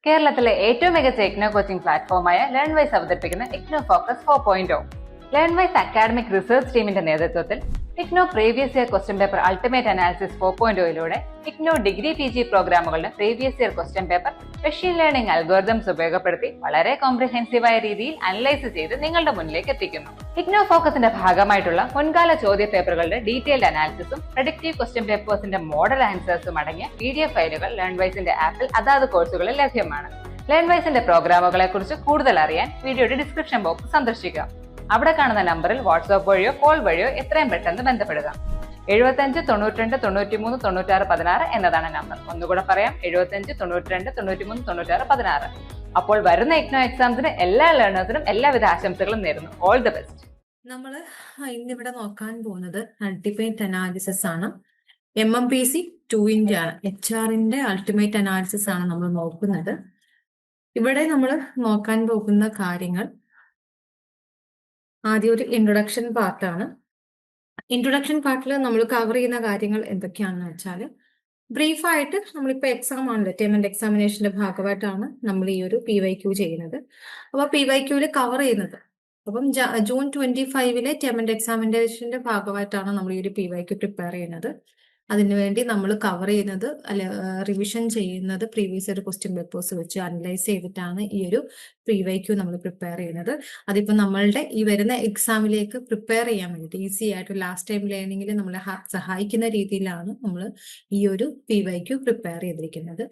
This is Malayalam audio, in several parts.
കേരളത്തിലെ ഏറ്റവും മികച്ച ഇഗ്നോ കോച്ചിംഗ് പ്ലാറ്റ്ഫോമായ ലേൺവൈസ് അവതരിപ്പിക്കുന്ന IGNOU focus 4.0. Learnwise academic research ടീമിന്റെ നേതൃത്വത്തിൽ IGNOU previous year question paper ultimate analysis 4.0യിലൂടെ ഇഗ്നോ ഡിഗ്രി PG പ്രോഗ്രാമുകളുടെ previous year question paper machine learning algorithms ഉപയോഗപ്പെടുത്തി വളരെ കോംപ്രിഹെൻസീവായ രീതിയിൽ അനലൈസ് ചെയ്ത് നിങ്ങളുടെ മുന്നിലേക്ക് എത്തിക്കുന്നു. ഇഗ്നോ ഫോക്കസിന്റെ ഭാഗമായിട്ടുള്ള മുൻകാല ചോദ്യ പേപ്പറുകളുടെ ഡീറ്റെയിൽഡ് അനാലിസിസും പ്രഡിക്റ്റീവ് ക്വസ്റ്റ്യൻ പേപ്പേഴ്സിന്റെ മോഡൽ ആൻസേഴ്സും അടങ്ങിയ PDF ഫയലുകൾ ലേൺവൈസിന്റെ ആപ്പിൽ അതാത് കോഴ്സുകളിൽ ലഭ്യമാണ്. ലേൺവൈസിന്റെ പ്രോഗ്രാമുകളെ കുറിച്ച് കൂടുതൽ അറിയാൻ വീഡിയോയുടെ ഡിസ്ക്രിപ്ഷൻ ബോക്സ് സന്ദർശിക്കുക. അവിടെ കാണുന്ന നമ്പറിൽ വാട്സ്ആപ്പ് വഴിയോ കോൾ വഴിയോ എത്രയും പെട്ടെന്ന് ബന്ധപ്പെടുക. 75 92 93 96 16 എന്നതാണ് നമ്പർ. ഒന്നുകൂടെ പറയാം, 75 92 93 96 16. അപ്പോൾ വരുന്ന ഇഗ്നോ എക്സാംസിന് എല്ലാ ലേണേഴ്സിനും എല്ലാവിധ ആശംസകളും നേരുന്നു. All the best. നമ്മൾ ഇന്നിവിടെ നോക്കാൻ പോകുന്നത് അൾട്ടിമേറ്റ് അനാലിസിസ് ആണ്. MMPC 2 ആണ്. HR-ന്റെ അൾട്ടിമേറ്റ് അനാലിസിസ് ആണ് നമ്മൾ നോക്കുന്നത്. ഇവിടെ നമ്മൾ നോക്കാൻ പോകുന്ന കാര്യങ്ങൾ ആദ്യം ഒരു ഇൻട്രൊഡക്ഷൻ പാർട്ടാണ്. ഇൻട്രൊഡക്ഷൻ പാർട്ടിൽ നമ്മൾ കവർ ചെയ്യുന്ന കാര്യങ്ങൾ എന്തൊക്കെയാണെന്ന് വെച്ചാൽ, ബ്രീഫായിട്ട് നമ്മളിപ്പോൾ എക്സാം ആണല്ലോ, ടേം ആൻഡ് എക്സാമിനേഷന്റെ ഭാഗമായിട്ടാണ് നമ്മൾ ഈ ഒരു PYQ ചെയ്യുന്നത്. അപ്പോൾ PYQയിൽ കവർ ചെയ്യുന്നത്, അപ്പം ജൂൺ 25 ടേം ആൻഡ് എക്സാമിനേഷന്റെ ഭാഗമായിട്ടാണ് നമ്മൾ ഈ ഒരു PYQ പ്രിപ്പയർ ചെയ്യുന്നത്. അതിനുവേണ്ടി നമ്മൾ കവർ ചെയ്യുന്നത് റിവിഷൻ ചെയ്യുന്നത് പ്രീവിയസ് ഇയർ ക്വസ്റ്റ്യൻ പേപ്പേഴ്സ് വെച്ച് അനലൈസ് ചെയ്തിട്ടാണ് ഈ ഒരു PYQ നമ്മൾ പ്രിപ്പയർ ചെയ്യുന്നത്. അതിപ്പോൾ നമ്മളുടെ ഈ വരുന്ന എക്സാമിലേക്ക് പ്രിപ്പയർ ചെയ്യാൻ വേണ്ടിയിട്ട് ഈസി ആയിട്ട് ലാസ്റ്റ് ടൈം ലേണിംഗിൽ നമ്മളെ സഹായിക്കുന്ന രീതിയിലാണ് നമ്മൾ ഈ ഒരു PYQ പ്രിപ്പയർ ചെയ്തിരിക്കുന്നത്.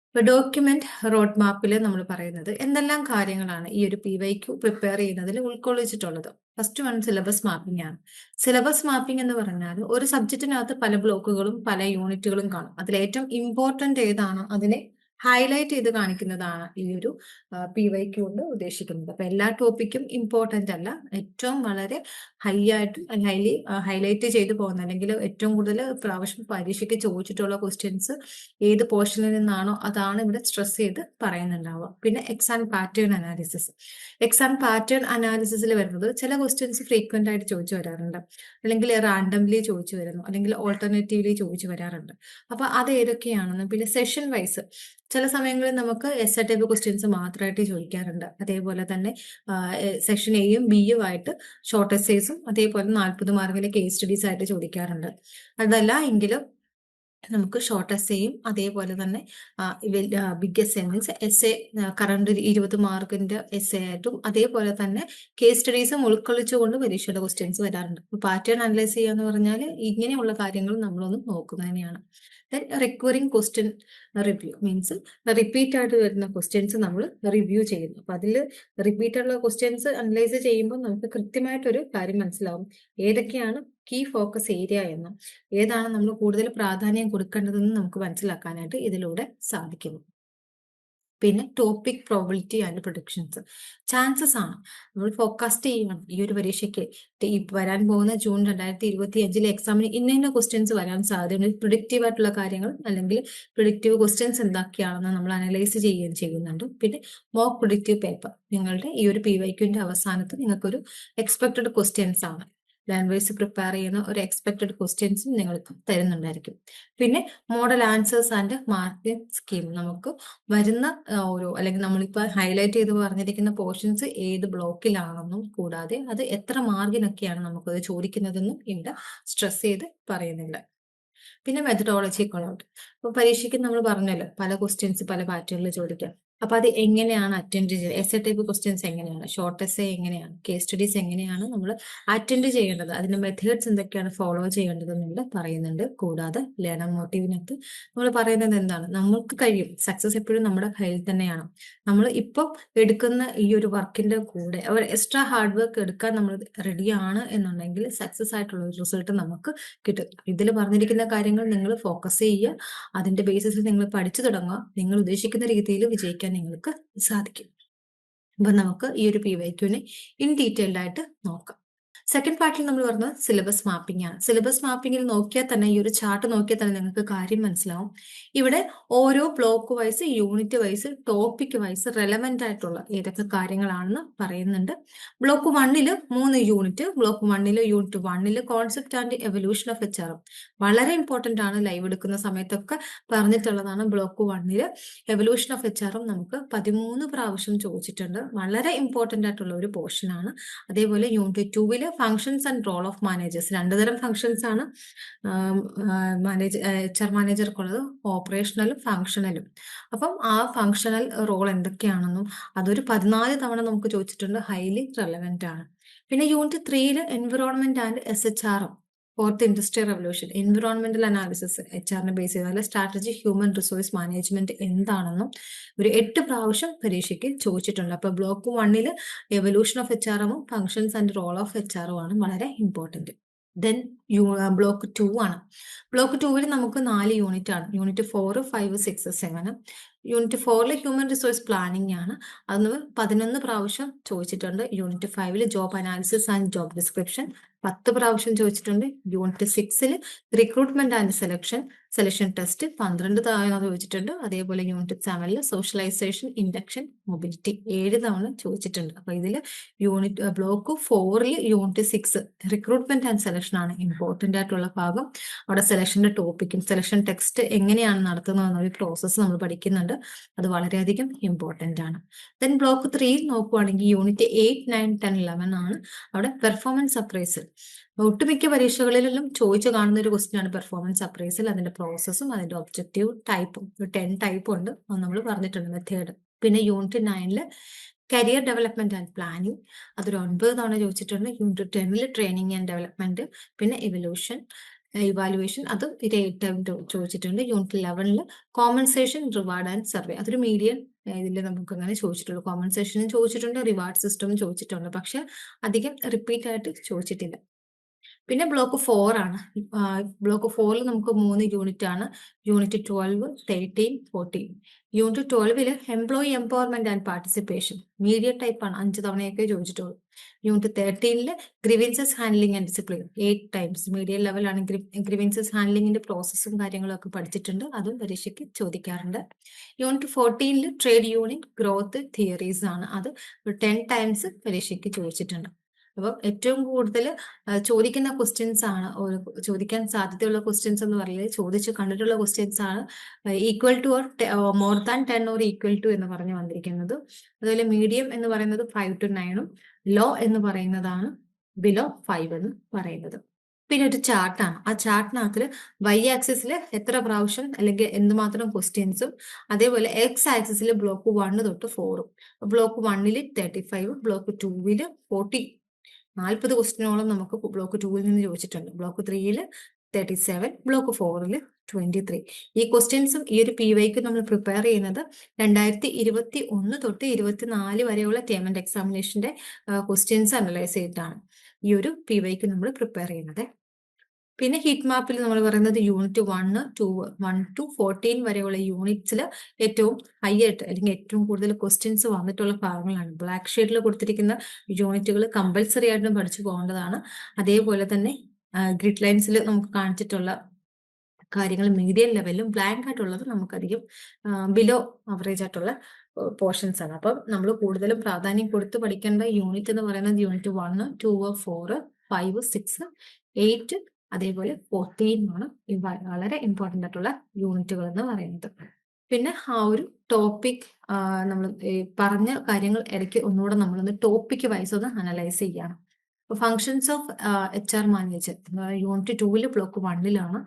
ഇപ്പൊ ഡോക്യുമെന്റ് റോഡ് മാപ്പിൽ നമ്മൾ പറയുന്നത് എന്തെല്ലാം കാര്യങ്ങളാണ് ഈ ഒരു PYQ പ്രിപ്പയർ ചെയ്യുന്നതിൽ ഉൾക്കൊള്ളിച്ചിട്ടുള്ളത്. ഫസ്റ്റ് വൺ സിലബസ് മാപ്പിംഗ് ആണ്. സിലബസ് മാപ്പിംഗ് എന്ന് പറഞ്ഞാൽ ഒരു സബ്ജക്റ്റിനകത്ത് പല ബ്ലോക്കുകളും പല യൂണിറ്റുകളും കാണും. അതിൽ ഏറ്റവും ഇമ്പോർട്ടന്റ് ഏതാണോ അതിനെ ഹൈലൈറ്റ് ചെയ്ത് കാണിക്കുന്നതാണ് ഈ ഒരു PYQ കൊണ്ട് ഉദ്ദേശിക്കുന്നത്. അപ്പൊ എല്ലാ ടോപ്പിക്കും ഇമ്പോർട്ടന്റ് അല്ല, ഏറ്റവും വളരെ ഹൈലി ഹൈലൈറ്റ് ചെയ്ത് പോകുന്ന അല്ലെങ്കിൽ ഏറ്റവും കൂടുതൽ പ്രാവശ്യം പരീക്ഷയ്ക്ക് ചോദിച്ചിട്ടുള്ള ക്വസ്റ്റ്യൻസ് ഏത് പോർഷനിൽ നിന്നാണോ അതാണ് ഇവിടെ സ്ട്രെസ് ചെയ്ത് പറയുന്നുണ്ടാവുക. പിന്നെ exam pattern analysis. Exam pattern അനാലിസിസിൽ വരുന്നത് ചില ക്വസ്റ്റ്യൻസ് ഫ്രീക്വന്റ് ആയിട്ട് ചോദിച്ചു വരാറുണ്ട്, അല്ലെങ്കിൽ റാൻഡംലി ചോദിച്ചു വരുന്നു, അല്ലെങ്കിൽ ഓൾട്ടർനേറ്റീവ്ലി ചോദിച്ചു വരാറുണ്ട്. അപ്പൊ അത് ഏതൊക്കെയാണെന്ന്, പിന്നെ സെഷൻ വൈസ് ചില സമയങ്ങളിൽ നമുക്ക് എസ് ടൈപ്പ് ക്വസ്റ്റ്യൻസ് മാത്രമായിട്ട് ചോദിക്കാറുണ്ട്. അതേപോലെ തന്നെ സെക്ഷൻ എയും ബിയും ആയിട്ട് ഷോർട്ട് എസ്സേസും അതേപോലെ 40 മാർക്കിന്റെ കേസ് സ്റ്റഡീസ് ആയിട്ട് ചോദിക്കാറുണ്ട്. അതല്ല എങ്കിലും നമുക്ക് ഷോർട്ട് എസ്സേയും അതേപോലെ തന്നെ big essay means essay current 20 മാർക്കിന്റെ എസ്സേ ആയിട്ടും അതേപോലെ തന്നെ കേസ് സ്റ്റഡീസും ഉൾക്കൊള്ളിച്ചുകൊണ്ട് പരീക്ഷയുടെ ക്വസ്റ്റ്യൻസ് വരാറുണ്ട്. അപ്പോൾ പാറ്റേൺ അനലൈസ് ചെയ്യുക എന്ന് പറഞ്ഞാൽ ഇങ്ങനെയുള്ള കാര്യങ്ങൾ നമ്മളൊന്ന് നോക്കുന്നതന്നെയാണ്. Then recurring question review means repeat ആയിട്ട് വരുന്ന ക്വസ്റ്റ്യൻസ് നമ്മൾ റിവ്യൂ ചെയ്യുന്നു. അപ്പൊ അതിൽ റിപ്പീറ്റ് ആയിട്ടുള്ള ക്വസ്റ്റ്യൻസ് അനലൈസ് ചെയ്യുമ്പോൾ നമുക്ക് കൃത്യമായിട്ടൊരു കാര്യം മനസ്സിലാവും ഏതൊക്കെയാണ് കീ ഫോക്കസ് ഏരിയ എന്ന്, ഏതാണ് നമ്മൾ കൂടുതൽ പ്രാധാന്യം കൊടുക്കേണ്ടതെന്ന് നമുക്ക് മനസ്സിലാക്കാനായിട്ട് ഇതിലൂടെ സാധിക്കുന്നു. പിന്നെ topic probability and predictions, chances ആണ് നമ്മൾ ഫോക്കസ്റ്റ് ചെയ്യണം. ഈ ഒരു പരീക്ഷയ്ക്ക് വരാൻ പോകുന്ന ജൂൺ 2025 എക്സാമിന് ഇന്ന ക്വസ്റ്റ്യൻസ് വരാൻ സാധ്യതയുണ്ട്. പ്രിഡിക്റ്റീവ് ആയിട്ടുള്ള കാര്യങ്ങൾ അല്ലെങ്കിൽ പ്രിഡിക്റ്റീവ് ക്വസ്റ്റ്യൻസ് എന്തൊക്കെയാണെന്ന് നമ്മൾ അനലൈസ് ചെയ്യുകയും ചെയ്യുന്നുണ്ട്. പിന്നെ മോക്ക് പ്രിഡിക്റ്റീവ് പേപ്പർ നിങ്ങളുടെ ഈ ഒരു PYQന്റെ അവസാനത്ത് നിങ്ങൾക്കൊരു എക്സ്പെക്റ്റഡ് ക്വസ്റ്റ്യൻസ് ആണ്, ലാംഗ്വേജ് പ്രിപ്പയർ ചെയ്യുന്ന ഒരു എക്സ്പെക്റ്റഡ് ക്വസ്റ്റ്യൻസും നിങ്ങൾക്ക് തരുന്നുണ്ടായിരിക്കും. പിന്നെ model answers and marking scheme, നമുക്ക് വരുന്ന ഓരോ അല്ലെങ്കിൽ നമ്മളിപ്പോൾ ഹൈലൈറ്റ് ചെയ്ത് പറഞ്ഞിരിക്കുന്ന പോർഷൻസ് ഏത് ബ്ലോക്കിലാണെന്നും കൂടാതെ അത് എത്ര മാർക്കിനൊക്കെയാണ് നമുക്കത് ചോദിക്കുന്നതെന്നും ഇവിടെ സ്ട്രെസ് ചെയ്ത് പറയുന്നില്ല. പിന്നെ മെത്തഡോളജി കൊളൗട്ട്, ഇപ്പൊ പരീക്ഷയ്ക്ക് നമ്മൾ പറഞ്ഞല്ലോ പല ക്വസ്റ്റ്യൻസ് പല പാറ്റേണിൽ ചോദിക്കാം. അപ്പൊ അത് എങ്ങനെയാണ് അറ്റൻഡ് ചെയ്യുന്നത്, എസ്സേ ടൈപ്പ് ക്വസ്റ്റ്യൻസ് എങ്ങനെയാണ്, ഷോർട്ട് എസ്സേ എങ്ങനെയാണ്, കേസ് സ്റ്റഡീസ് എങ്ങനെയാണ് നമ്മൾ അറ്റൻഡ് ചെയ്യേണ്ടത്, അതിന്റെ മെത്തേഡ്സ് എന്തൊക്കെയാണ് ഫോളോ ചെയ്യേണ്ടതെന്നുള്ളത് പറയുന്നുണ്ട്. കൂടാതെ ലേണർ മോട്ടീവിനകത്ത് നമ്മൾ പറയുന്നത് എന്താണ്, നമ്മൾക്ക് കഴിയും, സക്സസ് എപ്പോഴും നമ്മുടെ കയ്യിൽ തന്നെയാണ്. നമ്മൾ ഇപ്പോൾ എടുക്കുന്ന ഈ ഒരു വർക്കിന്റെ കൂടെ ഒരു എക്സ്ട്രാ ഹാർഡ് വർക്ക് എടുക്കാൻ നമ്മൾ റെഡിയാണ് എന്നുണ്ടെങ്കിൽ സക്സസ് ആയിട്ടുള്ള ഒരു റിസൾട്ട് നമുക്ക് കിട്ടും. ഇതിൽ പറഞ്ഞിരിക്കുന്ന കാര്യങ്ങൾ നിങ്ങൾ ഫോക്കസ് ചെയ്യുക, അതിന്റെ ബേസിസിൽ നിങ്ങൾ പഠിച്ചു തുടങ്ങുക, നിങ്ങൾ ഉദ്ദേശിക്കുന്ന രീതിയിൽ വിജയിക്കാൻ നിങ്ങൾക്ക് സാധിക്കും. അപ്പൊ നമുക്ക് ഈ ഒരു PYQനെ ഇൻ ഡീറ്റെയിൽഡ് ആയിട്ട് നോക്കാം. സെക്കൻഡ് പാർട്ടിൽ നമ്മൾ പറഞ്ഞത് സിലബസ് മാപ്പിംഗ് ആണ്. സിലബസ് മാപ്പിംഗിൽ നോക്കിയാൽ തന്നെ, ഈ ഒരു ചാർട്ട് നോക്കിയാൽ തന്നെ നിങ്ങൾക്ക് കാര്യം മനസ്സിലാവും. ഇവിടെ ഓരോ block wise, unit wise, topic wise relevant ആയിട്ടുള്ള ഏതൊക്കെ കാര്യങ്ങളാണെന്ന് പറയുന്നുണ്ട്. Block 1 3 unit. Block 1 unit 1 concept and evolution of HR വളരെ ഇമ്പോർട്ടന്റ് ആണ്. ലൈവ് എടുക്കുന്ന സമയത്തൊക്കെ പറഞ്ഞിട്ടുള്ളതാണ്. ബ്ലോക്ക് 1 എവല്യൂഷൻ ഓഫ് HR നമുക്ക് 13 പ്രാവശ്യം ചോദിച്ചിട്ടുണ്ട്. വളരെ ഇമ്പോർട്ടന്റ് ആയിട്ടുള്ള ഒരു പോർഷൻ ആണ്. അതേപോലെ unit 2 functions and role of managers. 2 തരം ഫങ്ഷൻസ് ആണ് HR മാനേജർക്കുള്ളത്, ഓപ്പറേഷണലും ഫങ്ഷണലും. അപ്പം ആ ഫങ്ഷണൽ റോൾ എന്തൊക്കെയാണെന്നും അതൊരു 14 തവണ നമുക്ക് ചോദിച്ചിട്ടുണ്ട്. ഹൈലി റെലവെന്റ് ആണ്. പിന്നെ unit 3 environment and SHR, fourth industrial revolution, environmental analysis, HR base ചെയ്താൽ സ്ട്രാറ്റജി ഹ്യൂമൻ റിസോഴ്സ് മാനേജ്മെന്റ് എന്താണെന്നും ഒരു 8 പ്രാവശ്യം പരീക്ഷയ്ക്ക് ചോദിച്ചിട്ടുണ്ട്. അപ്പൊ block 1 evolution of HR functions and role of HR ആണ് വളരെ ഇമ്പോർട്ടന്റ്. ദെൻ ബ്ലോക്ക് 2 ആണ്. ബ്ലോക്ക് 2 നമുക്ക് 4 യൂണിറ്റ് ആണ്. Unit 4, 5, 6, 7. Unit 4 human resource planning ആണ്. അത് 11 പ്രാവശ്യം ചോദിച്ചിട്ടുണ്ട്. Unit 5 job analysis and job description 10 പ്രാവശ്യം ചോദിച്ചിട്ടുണ്ട്. Unit 6 recruitment and selection test 12 തവണ ചോദിച്ചിട്ടുണ്ട്. അതേപോലെ യൂണിറ്റ് 7 സോഷ്യലൈസേഷൻ, ഇൻഡക്ഷൻ, മൊബിലിറ്റി 7 തവണ ചോദിച്ചിട്ടുണ്ട്. അപ്പൊ ഇതിൽ block 4 unit 6 recruitment and selection ആണ് ഇമ്പോർട്ടന്റ് ആയിട്ടുള്ള ഭാഗം. അവിടെ സെലക്ഷന്റെ ടോപ്പിക്കും സെലക്ഷൻ ടെക്സ്റ്റ് എങ്ങനെയാണ് നടത്തുന്നത് എന്നൊരു പ്രോസസ്സ് നമ്മൾ പഠിക്കുന്നുണ്ട്. അത് വളരെയധികം ഇമ്പോർട്ടന്റ് ആണ്. ദെൻ ബ്ലോക്ക് 3 നോക്കുവാണെങ്കിൽ യൂണിറ്റ് 8, 9, 10, 11 ആണ്. അവിടെ പെർഫോമൻസ് അപ്രൈസൽ. ഒട്ടുമിക്ക പരീക്ഷകളിലും ചോദിച്ചു കാണുന്ന ഒരു ക്വസ്റ്റ്യൻ ആണ് പെർഫോമൻസ് അപ്രൈസൽ. അതിന്റെ പ്രോസസ്സും അതിന്റെ ഒബ്ജക്റ്റീവ് ടൈപ്പും 10 ടൈപ്പ് ഉണ്ട്, അത് നമ്മൾ പറഞ്ഞിട്ടുണ്ട് മെത്തേഡ്. പിന്നെ unit 9 career development and planning, അതൊരു 9 തവണ ചോദിച്ചിട്ടുണ്ട്. യൂണിറ്റ് 10 ട്രെയിനിങ് ആൻഡ് ഡെവലപ്മെന്റ്, പിന്നെ ഇവാലുവേഷൻ, അത് 8 ടൈം ചോദിച്ചിട്ടുണ്ട്. Unit 11 compensation, reward and survey, അതൊരു മീഡിയം ഇതിൽ നമുക്ക് അങ്ങനെ ചോദിച്ചിട്ടുള്ളൂ. കോമ്പൻസേഷനും ചോദിച്ചിട്ടുണ്ട്, റിവാർഡ് സിസ്റ്റവും ചോദിച്ചിട്ടുണ്ട്, പക്ഷെ അധികം റിപ്പീറ്റ് ആയിട്ട് ചോദിച്ചിട്ടില്ല. പിന്നെ ബ്ലോക്ക് 4 ആണ്. ബ്ലോക്ക് 4 നമുക്ക് 3 യൂണിറ്റ് ആണ്. Unit 12, 13, 14. Unit 12 employee empowerment and participation, medium type ആണ്. 5 തവണയൊക്കെ ചോദിച്ചിട്ടുള്ളൂ. Unit 13 grievances handling and discipline 8 times. Medium ലെവലാണ്. ഗ്രീവൻസസ് ഹാൻഡ്ലിംഗിന്റെ പ്രോസസ്സും കാര്യങ്ങളും ഒക്കെ പഠിച്ചിട്ടുണ്ട്, അതും പരീക്ഷയ്ക്ക് ചോദിക്കാറുണ്ട്. Unit 14 trade union growth theories ആണ്. അത് 10 ടൈംസ് പരീക്ഷയ്ക്ക് ചോദിച്ചിട്ടുണ്ട്. അപ്പം ഏറ്റവും കൂടുതൽ ചോദിക്കുന്ന ക്വസ്റ്റ്യൻസ് ആണ്, ചോദിക്കാൻ സാധ്യതയുള്ള ക്വസ്റ്റ്യൻസ് എന്ന് പറയുന്നത്, ചോദിച്ച് കണ്ടിട്ടുള്ള ക്വസ്റ്റ്യൻസ് ആണ് equal to or more than 10 or equal to എന്ന് പറഞ്ഞു വന്നിരിക്കുന്നത്. അതുപോലെ മീഡിയം എന്ന് പറയുന്നത് 5 to 9, ലോ എന്ന് പറയുന്നതാണ് ബിലോ 5 എന്ന് പറയുന്നത്. പിന്നെ ഒരു ചാർട്ടാണ്. ആ ചാർട്ടിനകത്തിൽ വൈ ആക്സിസിൽ എത്ര പ്രാവശ്യം അല്ലെങ്കിൽ എന്തുമാത്രം ക്വസ്റ്റ്യൻസും, അതേപോലെ എക്സ് ആക്സിസിൽ ബ്ലോക്ക് 1 തൊട്ട് 4. ബ്ലോക്ക് 1 35, ബ്ലോക്ക് 2 40 ക്വസ്റ്റ്യനോളം നമുക്ക് ബ്ലോക്ക് 2 നിന്ന് ചോദിച്ചിട്ടുണ്ട്. Block 3 37, block 4 23. ഈ ക്വസ്റ്റ്യൻസും ഈ ഒരു PYക്ക് നമ്മൾ പ്രിപ്പയർ ചെയ്യുന്നത് 2021 തൊട്ട് 24 വരെയുള്ള ടേം ആൻഡ് എക്സാമിനേഷന്റെ ക്വസ്റ്റ്യൻസ് അനലൈസ് ചെയ്തിട്ടാണ് ഈ ഒരു PYക്ക് നമ്മൾ പ്രിപ്പയർ ചെയ്യുന്നത്. പിന്നെ ഹീറ്റ് മാപ്പിൽ നമ്മൾ പറയുന്നത് യൂണിറ്റ് 1 to 14 വരെയുള്ള യൂണിറ്റ്സിൽ ഏറ്റവും ഹൈ ആയിട്ട് അല്ലെങ്കിൽ ഏറ്റവും കൂടുതൽ ക്വസ്റ്റ്യൻസ് വന്നിട്ടുള്ള ഭാഗങ്ങളാണ്. ബ്ലാക്ക് ഷെയ്ഡിൽ കൊടുത്തിരിക്കുന്ന യൂണിറ്റുകൾ കമ്പൽസറി ആയിട്ടും പഠിച്ചു പോകേണ്ടതാണ്. അതേപോലെ തന്നെ ഗ്രിഡ് ലൈൻസിൽ നമുക്ക് കാണിച്ചിട്ടുള്ള കാര്യങ്ങൾ മീഡിയം ലെവലിലും, ബ്ലാങ്ക് ആയിട്ടുള്ളത് നമുക്കധികം ബിലോ അവറേജ് ആയിട്ടുള്ള പോർഷൻസ് ആണ്. അപ്പം നമ്മൾ കൂടുതലും പ്രാധാന്യം കൊടുത്ത് പഠിക്കേണ്ട യൂണിറ്റ് എന്ന് പറയുന്നത് യൂണിറ്റ് 1, 2, 4, 5, 6, 8, അതേപോലെ 14 ആണ് വളരെ ഇമ്പോർട്ടൻ്റ് ആയിട്ടുള്ള യൂണിറ്റുകൾ എന്ന് പറയുന്നത്. പിന്നെ ആ ഒരു ടോപ്പിക് നമ്മൾ പറഞ്ഞ കാര്യങ്ങൾ ഇടയ്ക്ക് ഒന്നുകൂടെ നമ്മളൊന്ന് ടോപ്പിക് വൈസ് ഒന്ന് അനലൈസ് ചെയ്യണം. Functions of HR manager unit 2 block 1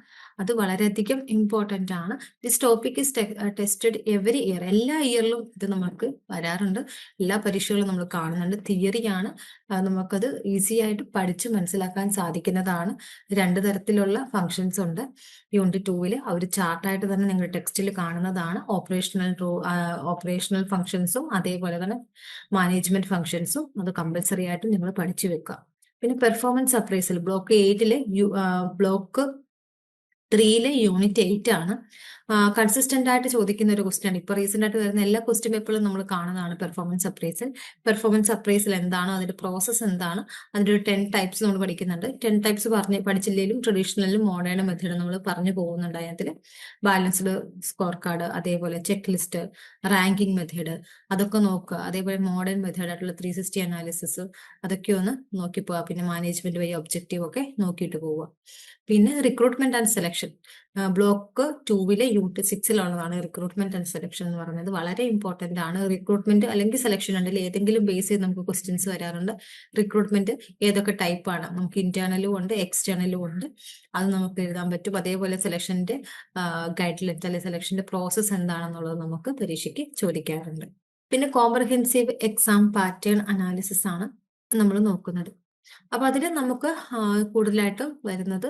അത് വളരെയധികം ഇമ്പോർട്ടൻ്റ് ആണ്. This topic is tested every year. എല്ലാ ഇയറിലും ഇത് നമുക്ക് വരാറുണ്ട്, എല്ലാ പരീക്ഷകളും നമ്മൾ കാണുന്നുണ്ട്. തിയറിയാണ്, നമുക്കത് ഈസി ആയിട്ട് പഠിച്ച് മനസ്സിലാക്കാൻ സാധിക്കുന്നതാണ്. 2 തരത്തിലുള്ള ഫങ്ഷൻസ് ഉണ്ട് യൂണിറ്റ് 2. ആ ഒരു ചാർട്ടായിട്ട് തന്നെ നിങ്ങൾ ടെക്സ്റ്റിൽ കാണുന്നതാണ്. ഓപ്പറേഷണൽ ഫങ്ഷൻസും അതേപോലെ തന്നെ മാനേജ്മെന്റ് ഫങ്ഷൻസും അത് കമ്പൽസറി ആയിട്ട് നിങ്ങൾ പഠിച്ചു വെക്കുക. പിന്നെ പെർഫോമൻസ് അപ്രൈസൽ ബ്ലോക്ക് 8 ബ്ലോക്ക് 3-ലെ യൂണിറ്റ് 8 ആണ്. കൺസിസ്റ്റന്റ് ആയിട്ട് ചോദിക്കുന്ന ഒരു ക്വസ്റ്റ്യൻ ആണ്. ഇപ്പൊ റീസെന്റ് ആയിട്ട് വരുന്ന എല്ലാ ക്വസ്റ്റ്യൻ പേപ്പറിലും നമ്മൾ കാണുന്നതാണ് പെർഫോമൻസ് അപ്രൈസൽ. പെർഫോമൻസ് അപ്രൈസൽ എന്താണ്, അതിന്റെ പ്രോസസ്സ് എന്താണ്, അതിന്റെ ഒരു 10 ടൈപ്സ് നമ്മൾ പഠിക്കുന്നുണ്ട്. 10 ടൈപ്സ് പഠിച്ചില്ലെങ്കിലും ട്രഡീഷണലും മോഡേണും മെത്തേഡ് നമ്മൾ പറഞ്ഞു പോകുന്നുണ്ട്. അതിൽ ബാലൻസ്ഡ് സ്കോർ കാർഡ്, അതേപോലെ ചെക്ക് ലിസ്റ്റ്, റാങ്കിങ് മെത്തേഡ്, അതൊക്കെ നോക്കുക. അതേപോലെ മോഡേൺ മെത്തേഡ് ആയിട്ടുള്ള 360 അനാലിസിസ്, അതൊക്കെ ഒന്ന് നോക്കി പോവുക. പിന്നെ മാനേജ്മെന്റ് വഴി ഒബ്ജക്റ്റീവ് ഒക്കെ നോക്കിയിട്ട് പോവുക. പിന്നെ റിക്രൂട്ട്മെന്റ് ആൻഡ് സെലക്ഷൻ ബ്ലോക്ക് 2-ലെ യൂണിറ്റ് 6-ലുള്ളതാണ് റിക്രൂട്ട്മെന്റ് ആൻഡ് സെലക്ഷൻ എന്ന് പറയുന്നത്. വളരെ ഇമ്പോർട്ടന്റ് ആണ്. റിക്രൂട്ട്മെന്റ് അല്ലെങ്കിൽ സെലക്ഷൻ ഉണ്ടെങ്കിൽ ഏതെങ്കിലും ബേസ് ചെയ്ത് നമുക്ക് ക്വസ്റ്റ്യൻസ് വരാറുണ്ട്. റിക്രൂട്ട്മെന്റ് ഏതൊക്കെ ടൈപ്പാണ്, നമുക്ക് ഇന്റേണലും ഉണ്ട് എക്സ്റ്റേണലും ഉണ്ട്, അത് നമുക്ക് എഴുതാൻ പറ്റും. അതേപോലെ സെലക്ഷന്റെ ഗൈഡ് ലൈൻസ് അല്ലെങ്കിൽ സെലക്ഷന്റെ പ്രോസസ്സ് എന്താണെന്നുള്ളത് നമുക്ക് പരീക്ഷയ്ക്ക് ചോദിക്കാറുണ്ട്. പിന്നെ കോംപ്രഹെൻസീവ് എക്സാം പാറ്റേൺ അനാലിസിസ് ആണ് നമ്മൾ നോക്കുന്നത്. അപ്പൊ അതിൽ നമുക്ക് കൂടുതലായിട്ടും വരുന്നത്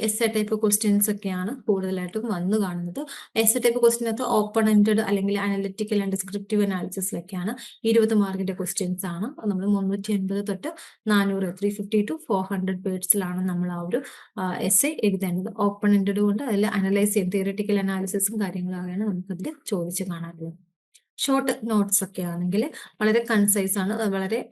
എസ് എ ടൈപ്പ് ക്വസ്റ്റ്യൻസ് ഒക്കെയാണ് കൂടുതലായിട്ടും വന്നു കാണുന്നത്. എസ് എ ടൈപ്പ് ക്വസ്റ്റ്യനകത്ത് ഓപ്പൺ എൻഡഡ് അല്ലെങ്കിൽ അനലിറ്റിക്കൽ ആൻഡ് ഡിസ്ക്രിപ്റ്റീവ് അനാലിസിസിലൊക്കെയാണ് 20 മാർക്കിന്റെ ക്വസ്റ്റ്യൻസ് ആണ്. നമ്മൾ 380 തൊട്ട് 400 350 to 400 വേർഡ്സിലാണ് നമ്മൾ ആ ഒരു എസ് എ എഴുതേണ്ടത്. ഓപ്പൺ എൻഡഡ് കൊണ്ട് അതിൽ അനലൈസ് ചെയ്യും, തിയറിറ്റിക്കൽ അനാലിസിസും കാര്യങ്ങളൊക്കെയാണ് നമുക്കതിൽ ചോദിച്ചു കാണാറുള്ളത്. ഷോർട്ട് നോട്ട്സ് ഒക്കെ ആണെങ്കിൽ വളരെ കൺസൈസ് ആണ്, വളരെ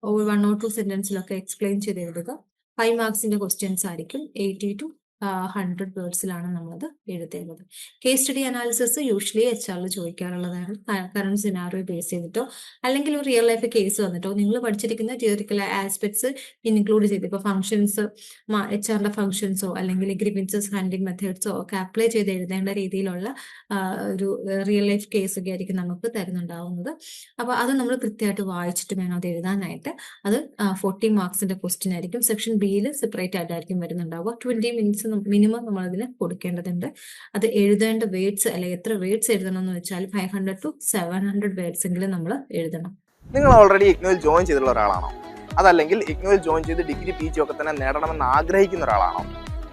1 or 2 സെന്റൻസിലൊക്കെ എക്സ്പ്ലെയിൻ ചെയ്ത് എഴുതുക. 5 മാർക്സിന്റെ ക്വസ്റ്റ്യൻസ് ആയിരിക്കും. 80 to 100 വേർഡ്സിലാണ് നമ്മളത് എഴുതേണ്ടത്. Case study analysis usually HR ചോദിക്കാറുള്ളതാണ്. കറണ്ട് സിനാറിയോ ബേസ് ചെയ്തിട്ടോ അല്ലെങ്കിൽ ഒരു റിയൽ ലൈഫ് കേസ് വന്നിട്ടോ നിങ്ങൾ പഠിച്ചിരിക്കുന്ന തിയറിക്കൽ ആസ്പെക്ട്സ് ഇൻക്ലൂഡ് ചെയ്ത് ഇപ്പോൾ ഫംഗ്ഷൻസ്, HR ഫംഗ്ഷൻസോ അല്ലെങ്കിൽ ഗ്രീവൻസസ് ഹാൻഡ്ലിംഗ് മെത്തേഡ്സോ ഒക്കെ അപ്ലൈ ചെയ്ത് എഴുതേണ്ട രീതിയിലുള്ള ഒരു റിയൽ ലൈഫ് കേസ് ഒക്കെ ആയിരിക്കും നമുക്ക് തരുന്നുണ്ടാവുന്നത്. അപ്പോൾ അത് നമ്മൾ കൃത്യമായിട്ട് വായിച്ചിട്ട് വേണം അത് എഴുതാനായിട്ട്. അത് 40 മാർക്സിന്റെ ക്വസ്റ്റ്യൻ ആയിരിക്കും. സെക്ഷൻ ബിയിൽ സെപ്പറേറ്റ് ആയിട്ടായിരിക്കും വരുന്നുണ്ടാവുക. 20 മിനിറ്റ്സ് മിനിമം നമ്മൾ അതിന് കൊടുക്കേണ്ടതുണ്ട്. അത് എഴുതേണ്ട വേർഡ്സ് അല്ലെങ്കിൽ എത്ര വേർഡ്സ് എഴുതണം എന്ന് വെച്ചാൽ 500 to 700 വേർഡ്സ് എങ്കിലും നമ്മൾ എഴുതണം. നിങ്ങൾ ഓൾറെഡി ഇഗ്നോയിൽ ജോയിൻ ചെയ്തിട്ടുള്ള ഒരാളാണോ? അതല്ലെങ്കിൽ ഇഗ്നോയിൽ ജോയിൻ ചെയ്ത് ഡിഗ്രി PG ഒക്കെ തന്നെ നേടണമെന്ന് ആഗ്രഹിക്കുന്ന ഒരാളാണോ?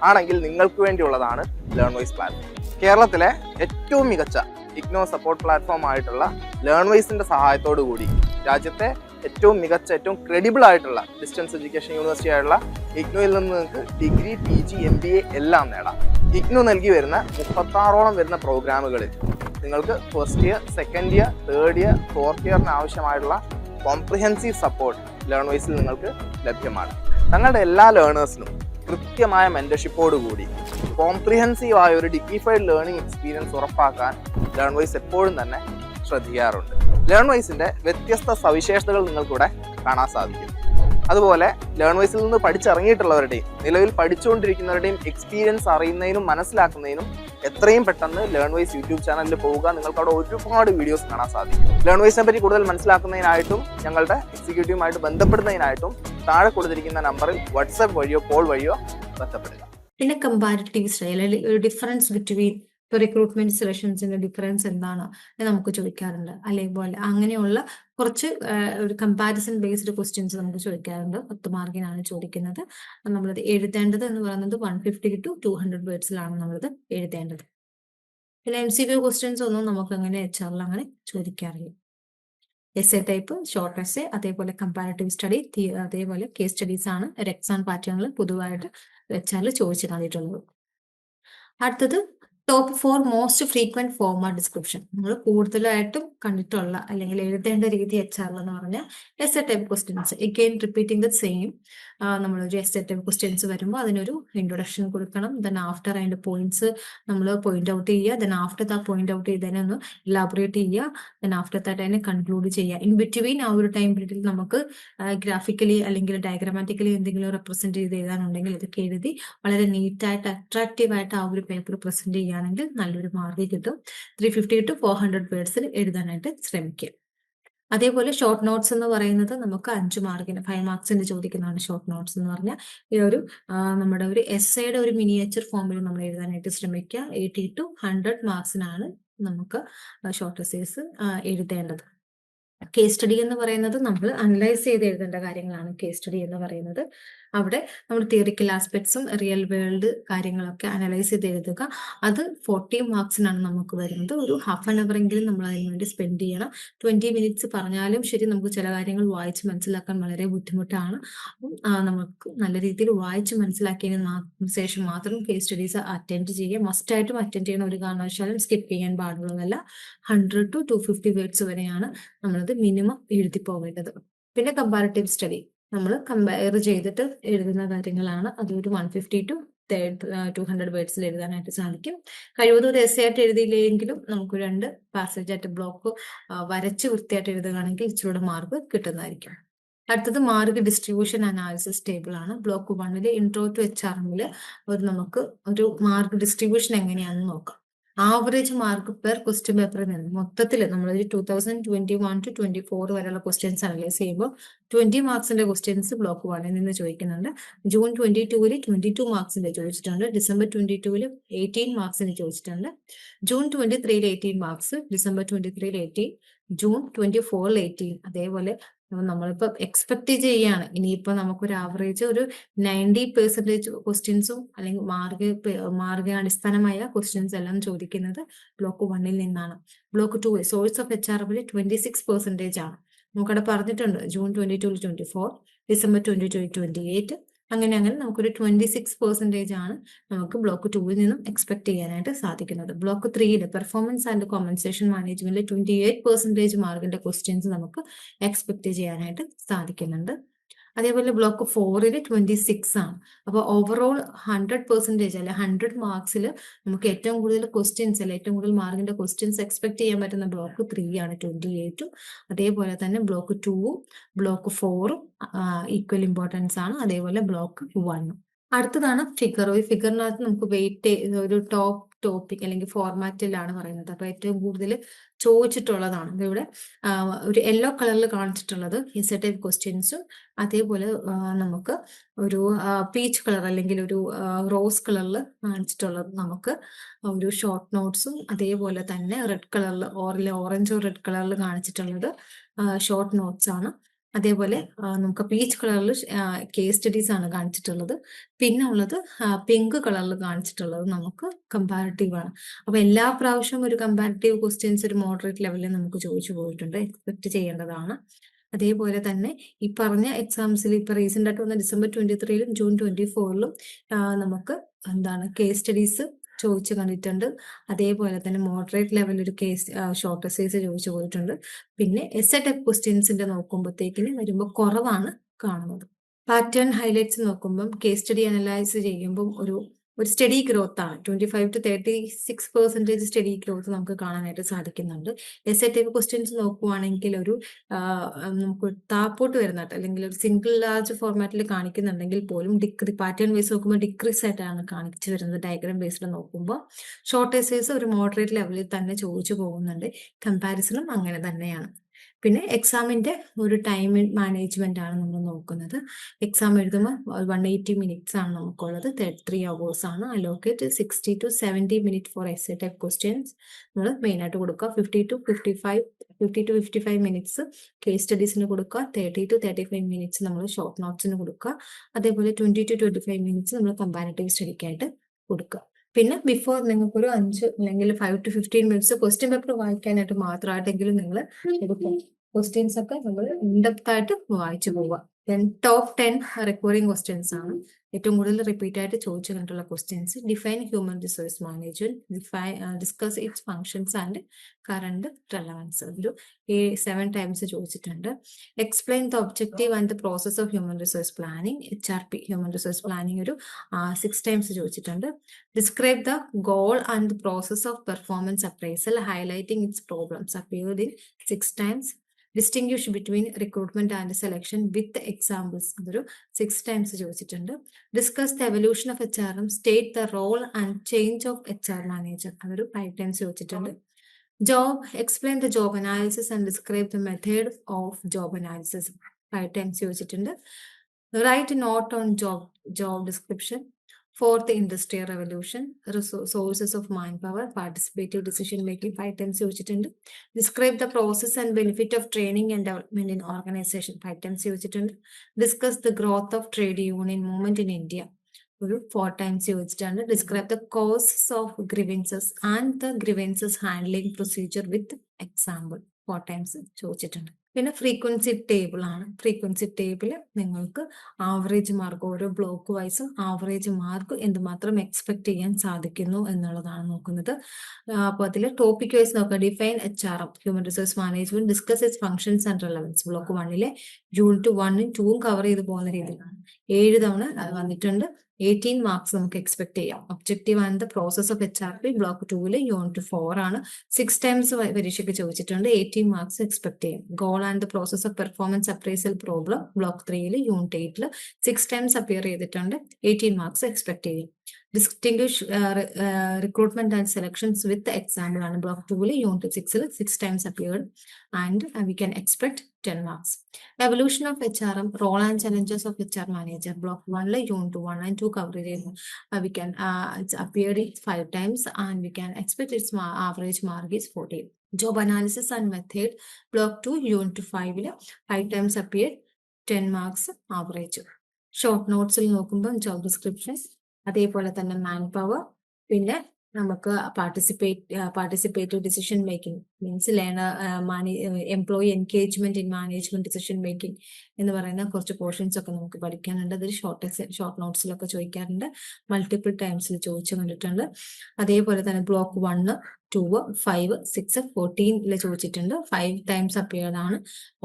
ആണെങ്കിൽ നിങ്ങൾക്ക് വേണ്ടിയുള്ളതാണ് ലേൺവൈസ് പ്ലാറ്റ്ഫോം. കേരളത്തിലെ ഏറ്റവും മികച്ച ഇഗ്നോ സപ്പോർട്ട് പ്ലാറ്റ്ഫോം ആയിട്ടുള്ള ലേൺവൈസിന്റെ സഹായത്തോടു കൂടി രാജ്യത്തെ ഏറ്റവും മികച്ച, ഏറ്റവും ക്രെഡിബിൾ ആയിട്ടുള്ള ഡിസ്റ്റൻസ് എഡ്യൂക്കേഷൻ യൂണിവേഴ്സിറ്റി ആയിട്ടുള്ള ഇഗ്നോയിൽ നിന്ന് നിങ്ങൾക്ക് ഡിഗ്രി PG MBA എല്ലാം നേടാം. ഇഗ്നോ നൽകി വരുന്ന 36ഓളം വരുന്ന പ്രോഗ്രാമുകളിൽ നിങ്ങൾക്ക് first year, second year, third year, fourth ഇയറിന് ആവശ്യമായിട്ടുള്ള കോംപ്രിഹെൻസീവ് സപ്പോർട്ട് ലേൺവൈസിൽ നിങ്ങൾക്ക് ലഭ്യമാണ്. തങ്ങളുടെ എല്ലാ ലേണേഴ്സിനും കൃത്യമായ മെന്റർഷിപ്പോടുകൂടി കോംപ്രിഹെൻസീവ് ആയ ഒരു ഡിഗ്നിഫൈഡ് ലേണിംഗ് എക്സ്പീരിയൻസ് ഉറപ്പാക്കാൻ ലേൺവൈസ് എപ്പോഴും തന്നെ ശ്രദ്ധിക്കാറുണ്ട്. ലേൺവൈസിന്റെ വ്യത്യസ്ത സവിശേഷതകൾ നിങ്ങൾക്കിവിടെ കാണാൻ സാധിക്കും. അതുപോലെ ലേൺവൈസിൽ നിന്ന് പഠിച്ചിറങ്ങിയിട്ടുള്ളവരുടെയും നിലവിൽ പഠിച്ചുകൊണ്ടിരിക്കുന്നവരുടെയും എക്സ്പീരിയൻസ് അറിയുന്നതിനും മനസ്സിലാക്കുന്നതിനും എത്രയും പെട്ടെന്ന് ലേൺവൈസ് യൂട്യൂബ് ചാനലിൽ പോവുക. നിങ്ങൾക്ക് അവിടെ ഒരുപാട് വീഡിയോസ് കാണാൻ സാധിക്കും. ലേൺവൈസിനെ പറ്റി കൂടുതൽ മനസ്സിലാക്കുന്നതിനായിട്ടും ഞങ്ങളുടെ എക്സിക്യൂട്ടീവുമായിട്ട് ബന്ധപ്പെടുന്നതിനായിട്ടും താഴെ കൊടുത്തിരിക്കുന്ന നമ്പറിൽ വാട്സാപ്പ് വഴിയോ കോൾ വഴിയോ ബന്ധപ്പെടുക. പിന്നെ കമ്പാരിറ്റീവ് സ്റ്റൈൽ, ഡിഫറൻസ് ബിറ്റ്വീൻ ഇപ്പോൾ റിക്രൂട്ട്മെന്റ് സെലക്ഷൻസിന്റെ ഡിഫറൻസ് എന്താണ് നമുക്ക് ചോദിക്കാറുണ്ട്. അല്ലെങ്കിൽ അങ്ങനെയുള്ള കുറച്ച് ഒരു കമ്പാരിസൺ ബേസ്ഡ് ക്വസ്റ്റ്യൻസ് നമുക്ക് ചോദിക്കാറുണ്ട്. 10 മാർക്കിനാണ് ചോദിക്കുന്നത്. നമ്മളത് എഴുതേണ്ടത് എന്ന് പറയുന്നത് 150 to 200 വേർഡ്സിലാണ് നമ്മളത് എഴുതേണ്ടത്. പിന്നെ MCQ ക്വസ്റ്റ്യൻസ് ഒന്നും നമുക്ക് അങ്ങനെ HR അങ്ങനെ ചോദിക്കാറില്ല. S A type, short S A, അതേപോലെ കമ്പാരിറ്റീവ് സ്റ്റഡി, അതേപോലെ കേസ് സ്റ്റഡീസ് ആണ് ഒരു എക്സാം പാറ്റേണിൽ പൊതുവായിട്ട് HR ചോദിച്ചു കണ്ടിട്ടുള്ളത്. അടുത്തത് top 4 most frequent format description. നമ്മൾ കൂടുതലായിട്ടും കണ്ടിട്ടുള്ള അല്ലെങ്കിൽ എഴുതേണ്ട രീതി HR എന്ന് പറഞ്ഞാൽ S A type questions. Again repeating the same. നമ്മളൊരു എസ് എ ടൈപ്പ് ക്വസ്റ്റ്യൻസ് വരുമ്പോൾ അതിനൊരു ഇൻട്രൊഡക്ഷൻ കൊടുക്കണം. ദെൻ ആഫ്റ്റർ അതിന്റെ പോയിന്റ്സ് നമ്മൾ പോയിന്റ് ഔട്ട് ചെയ്യുക. Then after the point out ചെയ്തതിനെ ഒന്ന് ഇലാബറേറ്റ് ചെയ്യുക. ദെൻ ആഫ്റ്റർ ദാറ്റ് അതിനെ കൺക്ലൂഡ് ചെയ്യുക. ഇൻ ബിറ്റ്വീൻ ആ ഒരു ടൈം പീരീഡിൽ നമുക്ക് ഗ്രാഫിക്കലി അല്ലെങ്കിൽ ഡയഗ്രാമാറ്റിക്കലി എന്തെങ്കിലും റെപ്രസെന്റ് ചെയ്ത് എഴുതാനുണ്ടെങ്കിൽ ഇതൊക്കെ എഴുതി വളരെ നീറ്റായിട്ട് അട്രാക്റ്റീവ് ആയിട്ട് ആ ഒരു പേപ്പർ പ്രസന്റ് ചെയ്യുകയാണെങ്കിൽ നല്ലൊരു മാർക്ക് കിട്ടും. 350 to 400 വേർഡ്സിൽ എഴുതാനായിട്ട് ശ്രമിക്കുക. അതേപോലെ ഷോർട്ട് നോട്ട്സ് എന്ന് പറയുന്നത് നമുക്ക് 5 മാർക്കിന് 5 മാർക്സിന് ചോദിക്കുന്നതാണ് ഷോർട്ട് നോട്ട്സ് എന്ന് പറഞ്ഞാൽ. ഈ ഒരു നമ്മുടെ ഒരു എസ്സേയുടെ ഒരു മിനിയേച്ചർ ഫോമിൽ നമ്മൾ എഴുതാനായിട്ട് ശ്രമിക്കുക. 80 to 100 മാർക്സിനാണ് നമുക്ക് ഷോർട്ട് എസ്സേസ് എഴുതേണ്ടത്. കേസ് സ്റ്റഡി എന്ന് പറയുന്നത് നമ്മൾ അനലൈസ് ചെയ്ത് എഴുതേണ്ട കാര്യങ്ങളാണ് കേസ് സ്റ്റഡി എന്ന് പറയുന്നത്. അവിടെ നമ്മൾ തിയറിക്കൽ ആസ്പെക്ട്സും റിയൽ വേൾഡ് കാര്യങ്ങളൊക്കെ അനലൈസ് ചെയ്ത് എഴുതുക. അത് 40 മാർക്സിനാണ് നമുക്ക് വരുന്നത്. ഒരു ഹാഫ് ആൻ അവർ എങ്കിലും നമ്മൾ അതിന് വേണ്ടി സ്പെൻഡ് ചെയ്യണം. 20 മിനിറ്റ്സ് പറഞ്ഞാലും ശരി, നമുക്ക് ചില കാര്യങ്ങൾ വായിച്ച് മനസ്സിലാക്കാൻ വളരെ ബുദ്ധിമുട്ടാണ്. അപ്പം നമുക്ക് നല്ല രീതിയിൽ വായിച്ച് മനസ്സിലാക്കിയതിന് ശേഷം മാത്രം കേസ് സ്റ്റഡീസ് അറ്റൻഡ് ചെയ്യുക. മസ്റ്റായിട്ടും അറ്റൻഡ് ചെയ്യുന്ന ഒരു കാരണവശാലും സ്കിപ്പ് ചെയ്യാൻ പാടുള്ളതല്ല. 100 to 250 വേർഡ്സ് വരെയാണ് നമ്മളത് മിനിമം എഴുതി പോവേണ്ടത്. പിന്നെ കമ്പാരിറ്റീവ് സ്റ്റഡി നമ്മൾ കമ്പയർ ചെയ്തിട്ട് എഴുതുന്ന കാര്യങ്ങളാണ്. അതൊരു 150 to 200 വേർഡ്സിൽ എഴുതാനായിട്ട് സാധിക്കും. കഴിവതും ഒരു എസ്സേ ആയിട്ട് എഴുതിയില്ലെങ്കിലും നമുക്ക് 2 പാസേജ് ആയിട്ട് ബ്ലോക്ക് വരച്ച് വൃത്തിയായിട്ട് എഴുതുകയാണെങ്കിൽ ഇച്ചിരൂടെ മാർക്ക് കിട്ടുന്നതായിരിക്കും. അടുത്തത് മാർക്ക് ഡിസ്ട്രിബ്യൂഷൻ അനാലിസിസ് ടേബിൾ ആണ്. ബ്ലോക്ക് 1 ഇൻട്രോ ടു HRM നമുക്ക് ഒരു മാർക്ക് ഡിസ്ട്രിബ്യൂഷൻ എങ്ങനെയാണെന്ന് നോക്കാം. ആവറേജ് മാർക്ക് പെർ ക്വസ്റ്റ്യൻ പേപ്പറിൽ നിന്ന് മൊത്തത്തിൽ നമ്മൾ 2021 to 24 വരെയുള്ള ക്വസ്റ്റ്യൻസ് അനലൈസ് ചെയ്യുമ്പോൾ 20 മാർക്സിന്റെ ക്വസ്റ്റ്യൻസ് ബ്ലോക്ക് 1 നിന്ന് ചോദിക്കുന്നുണ്ട്. ജൂൺ 22 22 മാർക്സിന്റെ ചോദിച്ചിട്ടുണ്ട്. ഡിസംബർ 22 18 മാർക്സിന് ചോദിച്ചിട്ടുണ്ട്. June 23 18 marks, December 23 18, June 24 18. അതേപോലെ നമ്മളിപ്പോ എക്സ്പെക്ട് ചെയ്യാണ് ഇനിയിപ്പോ നമുക്കൊരു ആവറേജ് ഒരു 90% ക്വസ്റ്റ്യൻസും അല്ലെങ്കിൽ മാർഗ അടിസ്ഥാനമായ ക്വസ്റ്റ്യൻസ് എല്ലാം ചോദിക്കുന്നത് ബ്ലോക്ക് 1 നിന്നാണ്. ബ്ലോക്ക് 2 സോഴ്സ് ഓഫ് HRM 26% ആണ്. നമുക്കവിടെ പറഞ്ഞിട്ടുണ്ട് ജൂൺ 22 24, ഡിസംബർ 22 28, അങ്ങനെ നമുക്കൊരു 26% ആണ് നമുക്ക് ബ്ലോക്ക് 2 നിന്നും എക്സ്പെക്ട് ചെയ്യാനായിട്ട് സാധിക്കുന്നത്. ബ്ലോക്ക് 3 പെർഫോമൻസ് ആൻഡ് കോമ്പൻസേഷൻ മാനേജ്മെന്റിൽ 28% മാർക്കിന്റെ ക്വസ്റ്റ്യൻസ് നമുക്ക് എക്സ്പെക്ട് ചെയ്യാനായിട്ട് സാധിക്കുന്നുണ്ട്. അതേപോലെ ബ്ലോക്ക് 4 26 ആണ്. അപ്പോൾ ഓവറോൾ 100% അല്ലെ 100 മാർക്സിൽ നമുക്ക് ഏറ്റവും കൂടുതൽ ക്വസ്റ്റ്യൻസ് അല്ലെ ഏറ്റവും കൂടുതൽ മാർക്കിന്റെ ക്വസ്റ്റ്യൻസ് എക്സ്പെക്ട് ചെയ്യാൻ പറ്റുന്ന ബ്ലോക്ക് 3 ആണ്, 28. അതേപോലെ തന്നെ ബ്ലോക്ക് 2, ബ്ലോക്ക് 4 ഈക്വൽ ഇമ്പോർട്ടൻസ് ആണ്. അതേപോലെ ബ്ലോക്ക് 1. അടുത്തതാണ് ഫിഗർ. ഈ ഫിഗറിനകത്ത് നമുക്ക് വെയിറ്റ് ഒരു ടോപ്പിക് അല്ലെങ്കിൽ ഫോർമാറ്റിലാണ് പറയുന്നത്. അപ്പൊ ഏറ്റവും കൂടുതൽ ചോദിച്ചിട്ടുള്ളതാണ് ഇവിടെ ഒരു യെല്ലോ കളറിൽ കാണിച്ചിട്ടുള്ളത് എസ്സേ ടൈപ്പ് ക്വസ്റ്റ്യൻസും, അതേപോലെ നമുക്ക് ഒരു പീച്ച് കളർ അല്ലെങ്കിൽ ഒരു റോസ് കളറിൽ കാണിച്ചിട്ടുള്ളത് നമുക്ക് ഒരു ഷോർട്ട് നോട്ട്സും, അതേപോലെ തന്നെ റെഡ് കളറിൽ ഓറഞ്ചോ റെഡ് കളറിൽ കാണിച്ചിട്ടുള്ളത് ഷോർട്ട് നോട്ട്സ് ആണ്. അതേപോലെ നമുക്ക് പീച്ച് കളറിൽ കേസ് സ്റ്റഡീസ് ആണ് കാണിച്ചിട്ടുള്ളത്. പിന്നെ ഉള്ളത് പിങ്ക് കളറിൽ കാണിച്ചിട്ടുള്ളത് നമുക്ക് കമ്പാരിറ്റീവ് ആണ്. അപ്പൊ എല്ലാ പ്രാവശ്യവും ഒരു കമ്പാരിറ്റീവ് ക്വസ്റ്റ്യൻസ് ഒരു മോഡറേറ്റ് ലെവലിൽ നമുക്ക് ചോദിച്ചു പോയിട്ടുണ്ട്, എക്സ്പെക്ട് ചെയ്യേണ്ടതാണ്. അതേപോലെ തന്നെ ഈ പറഞ്ഞ എക്സാംസിൽ ഇപ്പൊ റീസെന്റ് ആയിട്ട് വന്ന ഡിസംബർ 23 ജൂൺ 24 നമുക്ക് കേസ് സ്റ്റഡീസ് ചോദിച്ചു കണ്ടിട്ടുണ്ട്. അതേപോലെ തന്നെ മോഡറേറ്റ് ലെവൽ ഒരു കേസ് ഷോർട്ട് എസ്സേസ് ചോദിച്ചു പോയിട്ടുണ്ട്. പിന്നെ എസ്സേ ടൈപ്പ് ക്വസ്റ്റ്യൻസിന്റെ നോക്കുമ്പോഴത്തേക്കിന് വരുമ്പോൾ കുറവാണ് കാണുന്നത്. പാറ്റേൺ ഹൈലൈറ്റ്സ് നോക്കുമ്പം കേസ് സ്റ്റഡി അനലൈസ് ചെയ്യുമ്പം ഒരു സ്റ്റഡി ഗ്രോത്ത് ആണ്. 25 to 36% സ്റ്റഡി ഗ്രോത്ത് നമുക്ക് കാണാനായിട്ട് സാധിക്കുന്നുണ്ട്. എസ്സേ ടൈപ്പ് ക്വസ്റ്റ്യൻസ് നോക്കുവാണെങ്കിൽ ഒരു നമുക്ക് താപ്പോട്ട് വരുന്നതായിട്ട് അല്ലെങ്കിൽ ഒരു സിംഗിൾ ലാർജ് ഫോർമാറ്റിൽ കാണിക്കുന്നുണ്ടെങ്കിൽ പോലും പാറ്റേൺ വൈസ് നോക്കുമ്പോൾ ഡിക്രീസ് ആയിട്ടാണ് കാണിച്ചു വരുന്നത്. ഡയഗ്രാം ബേസ്ഡ് നോക്കുമ്പോൾ ഷോർട്ട് എസ്സേസ് ഒരു മോഡറേറ്റ് ലെവലിൽ തന്നെ ചോദിച്ചു പോകുന്നുണ്ട്. കമ്പാരിസണും അങ്ങനെ തന്നെയാണ്. പിന്നെ എക്സാമിന്റെ ഒരു ടൈം മാനേജ്മെന്റ് ആണ് നമ്മൾ നോക്കുന്നത്. എക്സാം എഴുതുമ്പോൾ 180 മിനിറ്റ്സ് ആണ് നമുക്കുള്ളത്. 33 hours ആണ് allocate. 60 to 70 minute for essay type questions നമ്മൾ മെയിൻ ആയിട്ട് കൊടുക്കുക. 50 to 55 മിനിറ്റ്സ് കേസ് സ്റ്റഡീസിന് കൊടുക്കുക. 30 to 35 മിനിറ്റ്സ് നമ്മൾ ഷോർട്ട് നോട്ട്സിന് കൊടുക്കുക. അതേപോലെ 20 to 25 മിനിറ്റ്സ് നമ്മൾ കമ്പാരിറ്റീവ് സ്റ്റഡിക്കായിട്ട് കൊടുക്കുക. പിന്നെ ബിഫോർ നിങ്ങൾക്കൊരു 5 അല്ലെങ്കിൽ 5 to 15 മിനിറ്റ്സ് ക്വസ്റ്റ്യൻ പേപ്പർ വായിക്കാനായിട്ട് മാത്രമായിട്ടെങ്കിലും നിങ്ങൾ എടുക്കും. ക്വസ്റ്റ്യൻസ് ഒക്കെ നമ്മൾ ഇൻഡെപ്ത് ആയിട്ട് വായിച്ചു പോവുക. ടോപ്പ് 10 റിക്കറിംഗ് ക്വസ്റ്റ്യൻസ് ആണ് ഏറ്റവും കൂടുതൽ റിപ്പീറ്റ് ആയിട്ട് ചോദിച്ചു കണ്ടിട്ടുള്ള questions. Define human resource management, discuss its functions and current relevance, ഒരു 7 ടൈംസ് ചോദിച്ചിട്ടുണ്ട്. Explain the objective and the process of human resource planning, HRP human resource planning ഒരു 6 ടൈംസ് ചോദിച്ചിട്ടുണ്ട്. Describe the goal and the process of performance appraisal highlighting it's problems, appeared in 6 times. Distinguish between recruitment and selection with examples, അതൊരു 6 ടൈംസ് ചോദിച്ചിട്ടുണ്ട്. Discuss the evolution of HRM, state the role and change of HR manager, അതൊരു 5 ടൈംസ് ചോദിച്ചിട്ടുണ്ട്. Job, explain the job analysis and describe the method of job analysis, 5 times ചോദിച്ചിട്ടുണ്ട്. Write note on job description, Fourth, Industrial Revolution, sources of manpower, participative decision making, 5 times ചോദിച്ചിട്ടുണ്ട്. Describe the process and benefit of training and development in organization, 5 times ചോദിച്ചിട്ടുണ്ട്. Discuss the growth of trade union movement in India, ഒരു 4 times ചോദിച്ചിട്ടുണ്ട്. Describe the causes of grievances and the grievances handling procedure with example, 4 times ചോദിച്ചിട്ടുണ്ട്. പിന്നെ ഫ്രീക്വൻസി ടേബിൾ ആണ്. ഫ്രീക്വൻസി ടേബിൾ നിങ്ങൾക്ക് ആവറേജ് മാർക്ക്, ഓരോ ബ്ലോക്ക് വൈസും ആവറേജ് മാർക്ക് എന്തുമാത്രം എക്സ്പെക്ട് ചെയ്യാൻ സാധിക്കുന്നു എന്നുള്ളതാണ് നോക്കുന്നത്. അപ്പോൾ അതിൽ ടോപ്പിക് വൈസ് നോക്കാം. Define HRM, human resource management, discuss its functions and relevance. Block 1 unit 1 2 cover ചെയ്ത് പോകുന്ന രീതിയിലാണ് 7 തവണ വന്നിട്ടുണ്ട്. 18 മാർക്സ് നമുക്ക് എക്സ്പെക്ട് ചെയ്യാം. Objective and the process of HRP block 2 unit 4 ആണ്. 6 ടൈംസ് പരീക്ഷയ്ക്ക് ചോദിച്ചിട്ടുണ്ട്. 18 മാർക്സ് എക്സ്പെക്ട് ചെയ്യും. Goal and the process of performance appraisal problem block 3 unit 8 6 times appear ചെയ്തിട്ടുണ്ട്. 18 മാർക്സ് എക്സ്പെക്ട് ചെയ്യും. Distinguish recruitment and selections with example ആണ്. Block 2 unit 6 6 times appeared and we can expect 10 marks. Evolution of HRM, role and challenges of HR manager, block 1 unit 1 and 2 coverage. We can it's appeared 5 times and we can expect its average mark is 40. Job analysis and method, block 2 unit 5 times appeared, 10 marks average. Short notes നോക്കുമ്പോൾ job description, അതേപോലെ തന്നെ മാൻ പവർ, പിന്നെ നമുക്ക് participative decision making means employee engagement in management decision making എന്ന് പറയുന്ന കുറച്ച് പോർഷൻസ് ഒക്കെ നമുക്ക് പഠിക്കാനുണ്ട്. അതിൽ ഷോർട്ട് നോട്ട്സിലൊക്കെ ചോദിക്കാറുണ്ട്. മൾട്ടിപ്പിൾ ടൈംസിൽ ചോദിച്ചു കണ്ടിട്ടുണ്ട്. അതേപോലെ തന്നെ ബ്ലോക്ക് 1 2 5 6 14 ചോദിച്ചിട്ടുണ്ട്. 5 ടൈംസ് അപ്പിയർഡ് ആണ്.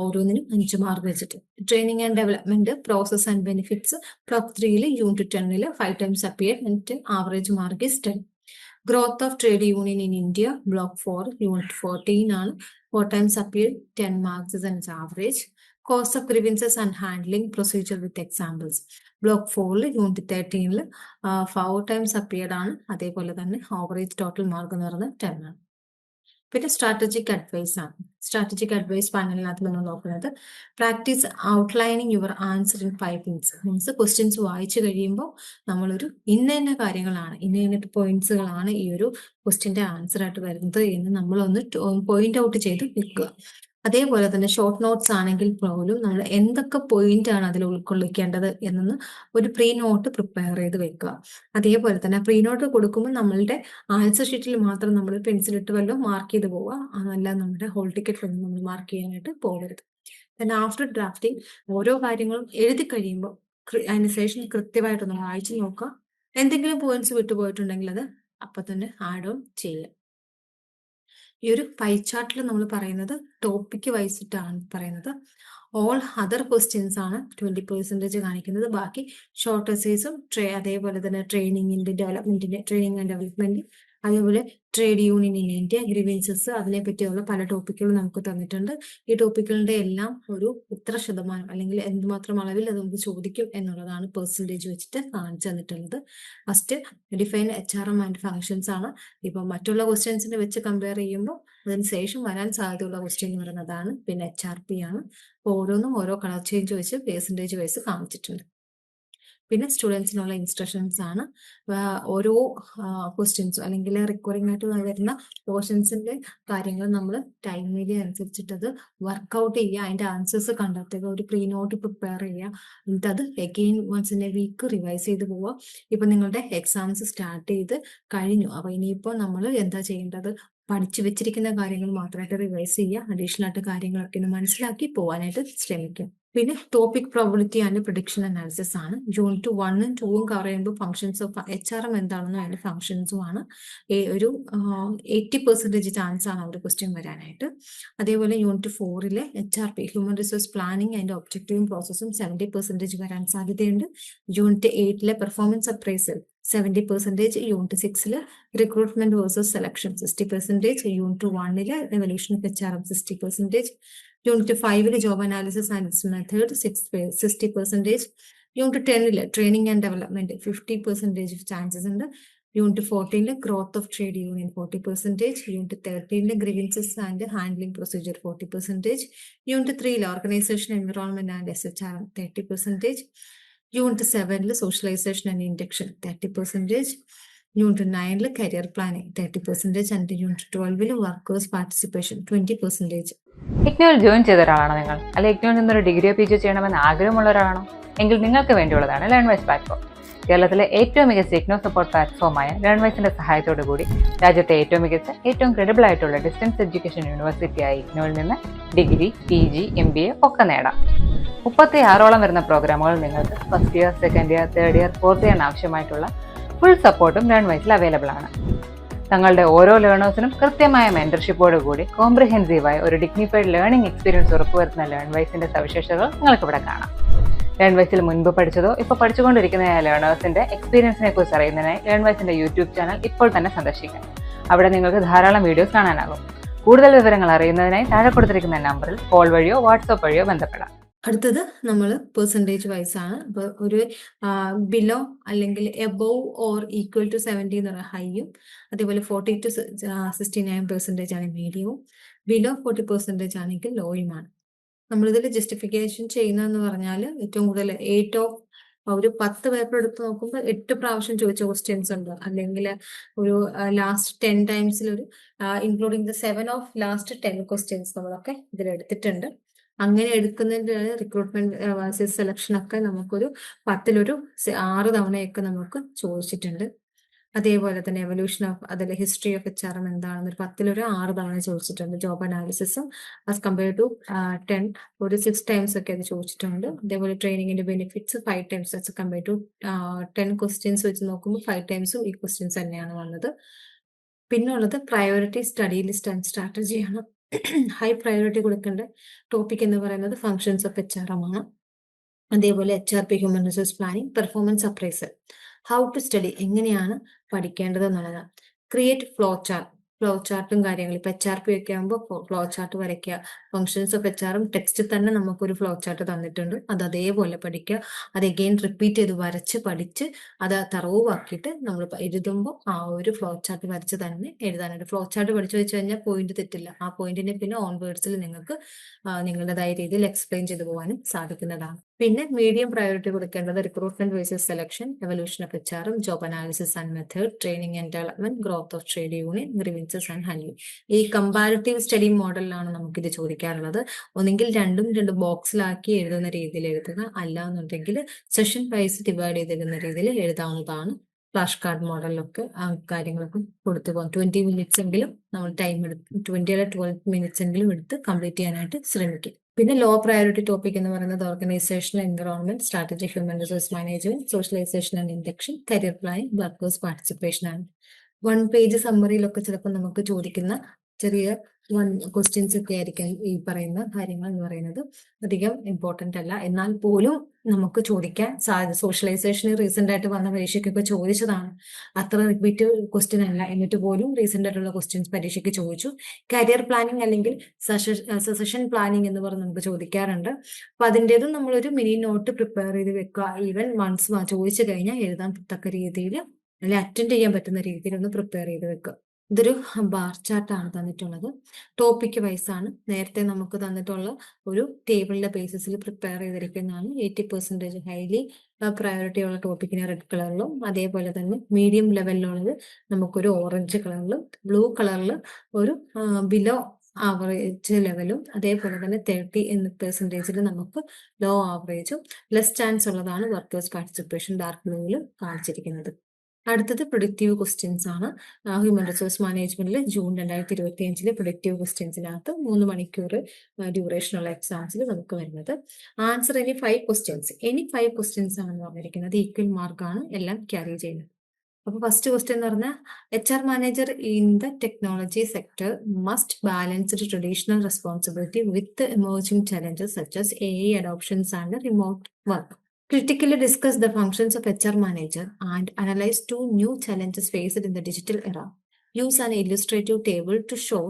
ഓരോന്നിനും 5 മാർക്ക് വെച്ചിട്ട്. Training and development, process and benefits block 3 unit 10 5 times appeared and average mark is 10. Growth of trade union in India, block 4 unit 14 ആണ്. 4 times appeared, 10 marks is an average. Cause of grievances and handling procedure with examples, block 4 unit 13 4 times appeared ആണ്. അതേപോലെ തന്നെ ആവറേജ് ടോട്ടൽ മാർക്ക് എന്ന് പറയുന്നത് 10 ആണ്. പിന്നെ സ്ട്രാറ്റജിക് അഡ്വൈസ് ആണ്. സ്ട്രാറ്റജിക് അഡ്വൈസ് പാനലിനകത്ത് നമ്മൾ നോക്കുന്നത് practice outlining your answer in 5 minutes. Means questions വായിച്ചു കഴിയുമ്പോൾ നമ്മളൊരു ഇന്ന കാര്യങ്ങളാണ്, ഇന്ന പോയിന്റ്സുകളാണ് ഈ ഒരു ക്വസ്റ്റ്യന്റെ ആൻസർ ആയിട്ട് വരുന്നത് എന്ന് നമ്മളൊന്ന് പോയിന്റ് ഔട്ട് ചെയ്ത് വെക്കുക. അതേപോലെ തന്നെ ഷോർട്ട് നോട്ട്സ് ആണെങ്കിൽ പോലും നമ്മൾ എന്തൊക്കെ പോയിന്റ് ആണ് അതിൽ ഉൾക്കൊള്ളിക്കേണ്ടത് എന്നൊന്ന് ഒരു പ്രീ നോട്ട് പ്രിപ്പയർ ചെയ്ത് വെക്കുക. അതേപോലെ തന്നെ പ്രീ നോട്ട് കൊടുക്കുമ്പോൾ നമ്മളുടെ ആൻസർ ഷീറ്റിൽ മാത്രം നമ്മൾ പെൻസിലിട്ട് വല്ലതും മാർക്ക് ചെയ്ത് പോവുക, അതല്ല നമ്മുടെ ഹോൾ ടിക്കറ്റിലൊന്നും നമ്മൾ മാർക്ക് ചെയ്യാനായിട്ട് പോകരുത്. പിന്നെ ആഫ്റ്റർ ഡ്രാഫ്റ്റിംഗ് ഓരോ കാര്യങ്ങളും എഴുതി കഴിയുമ്പോൾ അതിന് ശേഷം കൃത്യമായിട്ടൊന്ന് വായിച്ചു നോക്കുക. എന്തെങ്കിലും പോയിന്റ്സ് വിട്ടുപോയിട്ടുണ്ടെങ്കിൽ അത് അപ്പൊ തന്നെ ആഡ് ഓൺ ചെയ്യുക. ഈ ഒരു പൈ ചാർട്ടിൽ നമ്മൾ പറയുന്നത് ടോപ്പിക് വൈസിട്ടാണ് പറയുന്നത്. ഓൾ അതർ ക്വസ്റ്റ്യൻസ് ആണ് 20% കാണിക്കുന്നത്. ബാക്കി ഷോർട്ട് എസ്സേസും അതേപോലെ തന്നെ ട്രെയിനിങ് ആൻഡ് ഡെവലപ്മെന്റ്, അതേപോലെ trade union in India, grievances, അതിനെ പറ്റിയുള്ള പല ടോപ്പിക്കുകൾ നമുക്ക് തന്നിട്ടുണ്ട്. ഈ ടോപ്പിക്കുകളുടെ എല്ലാം ഒരു ഇത്ര ശതമാനം അല്ലെങ്കിൽ എന്തുമാത്രം അളവിൽ അത് നമുക്ക് ചോദിക്കും എന്നുള്ളതാണ് പെർസെൻറ്റേജ് വെച്ചിട്ട് കാണിച്ചു തന്നിട്ടുള്ളത്. First define HRM and functions ആണ്. ഇപ്പൊ മറ്റുള്ള ക്വസ്റ്റ്യൻസിനെ വെച്ച് കമ്പയർ ചെയ്യുമ്പോൾ അതിന് ശേഷം വരാൻ സാധ്യതയുള്ള ക്വസ്റ്റ്യൻ എന്ന് പറയുന്നതാണ്. പിന്നെ HRP ആണ്. ഓരോന്നും ഓരോ കളർ ചേഞ്ച് വെച്ച് പെർസെൻറ്റേജ് വൈസ് കാണിച്ചിട്ടുണ്ട്. പിന്നെ സ്റ്റുഡൻസിനുള്ള ഇൻസ്ട്രക്ഷൻസ് ആണ്. ഓരോ ക്വസ്റ്റ്യൻസും അല്ലെങ്കിൽ റിക്വയറിംഗ് ആയിട്ട് വരുന്ന പോർഷൻസിന്റെ കാര്യങ്ങൾ നമ്മൾ ടൈം ഏരിയ അനുസരിച്ചിട്ടത് വർക്ക്ഔട്ട് ചെയ്യുക, അതിന്റെ ആൻസേഴ്സ് കണ്ടെത്തുക, ഒരു പ്രീ നോട്ട് പ്രിപ്പയർ ചെയ്യുക, എന്നിട്ട് അത് again once in a week revise ചെയ്ത് പോവുക. ഇപ്പൊ നിങ്ങളുടെ എക്സാംസ് സ്റ്റാർട്ട് ചെയ്ത് കഴിഞ്ഞു. അപ്പൊ ഇനിയിപ്പോൾ നമ്മൾ എന്താ ചെയ്യേണ്ടത്? പഠിച്ചു വെച്ചിരിക്കുന്ന കാര്യങ്ങൾ മാത്രമായിട്ട് റിവൈസ് ചെയ്യുക. അഡീഷണൽ ആയിട്ട് കാര്യങ്ങളൊക്കെ ഒന്ന് മനസ്സിലാക്കി പോകാനായിട്ട് ശ്രമിക്കും. പിന്നെ topic probability and prediction analysis ആണ്. യൂണിറ്റ് 1 2 കവർ ചെയ്യുമ്പോൾ ഫംഗ്ഷൻസ് ഓഫ് HRM എന്താണെന്നും അതിന്റെ ഫംഗ്ഷൻസും ആണ്. ഒരു 80% ചാൻസ് ആണ് ഒരു ക്വസ്റ്റ്യൻ വരാനായിട്ട്. അതേപോലെ unit 4 HRP, human resource planning അതിന്റെ ഒബ്ജക്റ്റീവും പ്രോസസ്സും 70% വരാൻ സാധ്യതയുണ്ട്. Unit 8 performance appraisal 70%. Unit 6 recruitment versus selection 60%. Unit 1 evolution of HRM 60%. Unit 5 job analysis and its method 60%. Unit 10 training and development 50% chances ഉണ്ട്. Unit 14 growth of trade union 40%. Unit 13 grievances and handling procedure 40%. Unit 3 organisation environment and SHRM 30%. Unit 7 socialisation and induction 30%, unit 9 career planning 30%, and unit 12 workers participation 20%. ഇഗ്നോയിൽ ജോയിൻ ചെയ്ത ഒരാളാണോ നിങ്ങൾ? അല്ലെങ്കിൽ ഇഗ്നോയിൽ നിന്നൊരു ഡിഗ്രിയോ PGയോ ചെയ്യണമെന്ന് ആഗ്രഹമുള്ള ഒരാളാണോ? എങ്കിൽ നിങ്ങൾക്ക് വേണ്ടിയുള്ളതാണ് ലേൺവൈസ് പ്ലാറ്റ്ഫോം. കേരളത്തിലെ ഏറ്റവും മികച്ച ഇഗ്നോ സപ്പോർട്ട് പ്ലാറ്റ്ഫോമായ ലേൺവൈസിന്റെ സഹായത്തോടു കൂടി രാജ്യത്തെ ഏറ്റവും മികച്ച, ഏറ്റവും ക്രെഡിബിൾ ആയിട്ടുള്ള ഡിസ്റ്റൻസ് എഡ്യൂക്കേഷൻ യൂണിവേഴ്സിറ്റിയായ ഇഗ്നോയിൽ നിന്ന് ഡിഗ്രി, PG, MBA ഒക്കെ നേടാം. 36ഓളം വരുന്ന പ്രോഗ്രാമുകൾ നിങ്ങൾക്ക് first year, second year, third year, fourth ഇയറിന് ആവശ്യമായിട്ടുള്ള ഫുൾ സപ്പോർട്ടും ലേൺവൈസിൽ അവൈലബിൾ ആണ്. തങ്ങളുടെ ഓരോ ലേണേഴ്സിനും കൃത്യമായ മെന്റർഷിപ്പോട് കൂടി കോംപ്രിഹെൻസീവായ ഒരു ഡിഗ്നിഫൈഡ് ലേണിംഗ് എക്സ്പീരിയൻസ് ഉറപ്പുവരുത്തുന്ന ലേൺവൈസിന്റെ സവിശേഷതകൾ നിങ്ങൾക്ക് ഇവിടെ കാണാം. ലേൺവൈസിൽ മുൻപ് പഠിച്ചതോ ഇപ്പോൾ പഠിച്ചുകൊണ്ടിരിക്കുന്ന ലേണേഴ്സിന്റെ എക്സ്പീരിയൻസിനെ കുറിച്ച് അറിയുന്നതിനായി ലേൺവൈസിന്റെ യൂട്യൂബ് ചാനൽ ഇപ്പോൾ തന്നെ സന്ദർശിക്കാം. അവിടെ നിങ്ങൾക്ക് ധാരാളം വീഡിയോസ് കാണാനാകും. കൂടുതൽ വിവരങ്ങൾ അറിയുന്നതിനായി താഴെ കൊടുത്തിരിക്കുന്ന നമ്പറിൽ കോൾ വഴിയോ വാട്സ്ആപ്പ് വഴിയോ ബന്ധപ്പെടാം. അടുത്തത് നമ്മൾ പെർസെൻറ്റേജ് വൈസ് ആണ്. ഇപ്പോൾ ഒരു ബിലോ അല്ലെങ്കിൽ എബോവ് ഓർ ഈക്വൽ ടു 70 എന്ന് പറയുന്ന ഹൈയും, അതേപോലെ 40 to 69% ആണ് മീഡിയവും, ബിലോ 40% ആണെങ്കിൽ ലോയുമാണ്. നമ്മളിതിൽ ജസ്റ്റിഫിക്കേഷൻ ചെയ്യുന്നതെന്ന് പറഞ്ഞാൽ ഏറ്റവും കൂടുതൽ ഒരു 10 പേപ്പർ എടുത്ത് നോക്കുമ്പോൾ 8 പ്രാവശ്യം ചോദിച്ച ക്വസ്റ്റ്യൻസ് ഉണ്ട്, അല്ലെങ്കിൽ ഒരു ലാസ്റ്റ് 10 ടൈംസിൽ ഒരു including the 7 of last 10 questions നമ്മളൊക്കെ ഇതിൽ എടുത്തിട്ടുണ്ട്. അങ്ങനെ എടുക്കുന്നതിൻ്റെ റിക്രൂട്ട്മെന്റ് സെലക്ഷൻ ഒക്കെ നമുക്കൊരു 10 6 തവണയൊക്കെ നമുക്ക് ചോദിച്ചിട്ടുണ്ട്. അതേപോലെ തന്നെ എവല്യൂഷൻ ഓഫ് അതിൽ ഹിസ്റ്ററി ഓഫ് HRM എന്താണെന്ന് ഒരു 10 6 തവണ ചോദിച്ചിട്ടുണ്ട്. ജോബ് അനാലിസിസും ആസ് കമ്പയർ ടു 10 ഒരു 6 ടൈംസ് ഒക്കെ അത് ചോദിച്ചിട്ടുണ്ട്. അതേപോലെ ട്രെയിനിങ്ങിന്റെ benefits 5 times as compare to 10 questions വെച്ച് നോക്കുമ്പോൾ 5 ടൈംസും ഈ ക്വസ്റ്റ്യൻസ് തന്നെയാണ് വന്നത്. പിന്നെ ഉള്ളത് പ്രയോറിറ്റി സ്റ്റഡി ലിസ്റ്റ് ആൻഡ് സ്ട്രാറ്റജിയാണ്. ഹൈ പ്രയോറിറ്റി കൊടുക്കേണ്ട ടോപ്പിക് എന്ന് പറയുന്നത് ഫങ്ഷൻസ് ഓഫ് HRM ആണ്. അതേപോലെ HRP human resource planning, performance appraisal, how to study എങ്ങനെയാണ് പഠിക്കേണ്ടത് എന്നുള്ളതാണ്. ക്രിയേറ്റ് ഫ്ലോ ചാർട്ടും കാര്യങ്ങളും. ഇപ്പൊ HRP ഒക്കെ ആകുമ്പോൾ ഫ്ലോ ചാർട്ട് വരയ്ക്കുക. ഫങ്ഷൻസ് ഓഫ് HRM ടെക്സ്റ്റിൽ തന്നെ നമുക്കൊരു ഫ്ലോ ചാർട്ട് തന്നിട്ടുണ്ട്, അത് അതേപോലെ പഠിക്കുക. അത് എഗെയിൻ റിപ്പീറ്റ് ചെയ്ത് വരച്ച് പഠിച്ച് അത് തറവാക്കിയിട്ട് നമ്മൾ എഴുതുമ്പോൾ ആ ഒരു ഫ്ലോ ചാർട്ട് വരച്ച് തന്നെ എഴുതാനായിട്ട്. ഫ്ലോ ചാർട്ട് പഠിച്ചു വെച്ച് കഴിഞ്ഞാൽ പോയിന്റ് തെറ്റില്ല. ആ പോയിന്റിനെ പിന്നെ ഓൺ വേർഡ്സിൽ നിങ്ങൾക്ക് നിങ്ങളുടേതായ രീതിയിൽ എക്സ്പ്ലെയിൻ ചെയ്തു പോകാനും സാധിക്കുന്നതാണ്. പിന്നെ മീഡിയം പ്രയോറിറ്റി കൊടുക്കേണ്ടത് recruitment versus selection, evolution of HRM, job analysis and method, training and development, growth of trade union, grievances and handling. ഈ കമ്പാരിറ്റീവ് സ്റ്റഡി മോഡലിലാണ് നമുക്കിത് ചോദിക്കാറുള്ളത്. ഒന്നെങ്കിൽ രണ്ട് ബോക്സിലാക്കി എഴുതുന്ന രീതിയിൽ എഴുതുക, അല്ല എന്നുണ്ടെങ്കിൽ സെഷൻ വൈസ് ഡിവൈഡ് ചെയ്തിരുന്ന രീതിയിൽ എഴുതാവുന്നതാണ്. ഫ്ലാഷ് കാർഡ് മോഡലിലൊക്കെ ആ കാര്യങ്ങളൊക്കെ കൊടുത്തു പോകാം. 20 മിനിറ്റ്സ് എങ്കിലും നമ്മൾ ടൈം എടുത്ത് 12 മിനിറ്റ്സ് എങ്കിലും എടുത്ത് കംപ്ലീറ്റ് ചെയ്യാനായിട്ട് ശ്രമിക്കും. പിന്നെ ലോ പ്രയോറിറ്റി ടോപ്പിക് എന്ന് പറയുന്നത് organisational environment, strategy, human resource management, socialisation and induction, career planning, workers participation ആണ്. 1 പേജ് സമ്മറിയിലൊക്കെ ചിലപ്പോൾ നമുക്ക് ചോദിക്കുന്ന ചെറിയ ക്വസ്റ്റ്യൻസ് ഒക്കെ ആയിരിക്കും ഈ പറയുന്ന കാര്യങ്ങൾ എന്ന് പറയുന്നത്. അധികം ഇമ്പോർട്ടൻ്റ് അല്ല, എന്നാൽ പോലും നമുക്ക് ചോദിക്കാൻ സാധ്യത. സോഷ്യലൈസേഷൻ റീസെന്റ് ആയിട്ട് വന്ന പരീക്ഷയ്ക്കൊക്കെ ചോദിച്ചതാണ്, അത്ര റിപ്പീറ്റ് ക്വസ്റ്റ്യൻ അല്ല, എന്നിട്ട് പോലും റീസെന്റ് ആയിട്ടുള്ള ക്വസ്റ്റ്യൻസ് പരീക്ഷയ്ക്ക് ചോദിച്ചു. കരിയർ പ്ലാനിങ് അല്ലെങ്കിൽ സസഷൻ പ്ലാനിങ് എന്ന് പറഞ്ഞ് നമുക്ക് ചോദിക്കാറുണ്ട്. അപ്പൊ അതിൻ്റെതും നമ്മളൊരു മിനി നോട്ട് പ്രിപ്പയർ ചെയ്ത് വെക്കുക. ഈവൻ വൺസ് ചോദിച്ചു കഴിഞ്ഞാൽ എഴുതാൻ തക്ക രീതിയിൽ അല്ലെങ്കിൽ അറ്റൻഡ് ചെയ്യാൻ പറ്റുന്ന രീതിയിൽ ഒന്ന് പ്രിപ്പയർ ചെയ്ത് വെക്കുക. ഇതൊരു ബാർ ചാർട്ടാണ് തന്നിട്ടുള്ളത്, ടോപ്പിക് വൈസ് ആണ്. നേരത്തെ നമുക്ക് തന്നിട്ടുള്ള ഒരു ടേബിളിന്റെ ബേസിസിൽ പ്രിപ്പയർ ചെയ്തിരിക്കുന്നതാണ്. 80% ഹൈലി പ്രയോറിറ്റി ഉള്ള ടോപ്പിക്കിന് റെഡ് കളറിലും, അതേപോലെ തന്നെ മീഡിയം ലെവലിലുള്ളത് നമുക്കൊരു ഓറഞ്ച് കളറിലും, ബ്ലൂ കളറിൽ ഒരു ബിലോ ആവറേജ് ലെവലും, അതേപോലെ തന്നെ 30% നമുക്ക് ലോ ആവറേജും, ലെസ് ചാൻസ് ഉള്ളതാണ് വർക്കേഴ്സ് പാർട്ടിസിപ്പേഷൻ ഡാർക്ക് ബ്ലൂവിൽ കാണിച്ചിരിക്കുന്നത്. അടുത്തത് പ്രൊഡക്റ്റീവ് ക്വസ്റ്റ്യൻസ് ആണ്. ഹ്യൂമൻ റിസോഴ്സ് മാനേജ്മെന്റിൽ ജൂൺ 2025 പ്രൊഡക്റ്റീവ് ക്വസ്റ്റ്യൻസിനകത്ത് 3 മണിക്കൂർ ഡ്യൂറേഷനുള്ള എക്സാംസിൽ നമുക്ക് വരുന്നത്. Answer any 5 questions. Any 5 questions ആണ് പറഞ്ഞിരിക്കുന്നത്. ഈക്വൽ മാർക്കാണ് എല്ലാം ക്യാരി ചെയ്യുന്നത്. അപ്പൊ ഫസ്റ്റ് ക്വസ്റ്റ്യൻ എന്ന് പറഞ്ഞാൽ HR manager in the technology sector must balance traditional responsibility with emerging challenges such as AI adoptions and remote work. Critically discuss the functions of HR manager and analyze 2 new challenges faced in the digital era. Use an illustrative table to show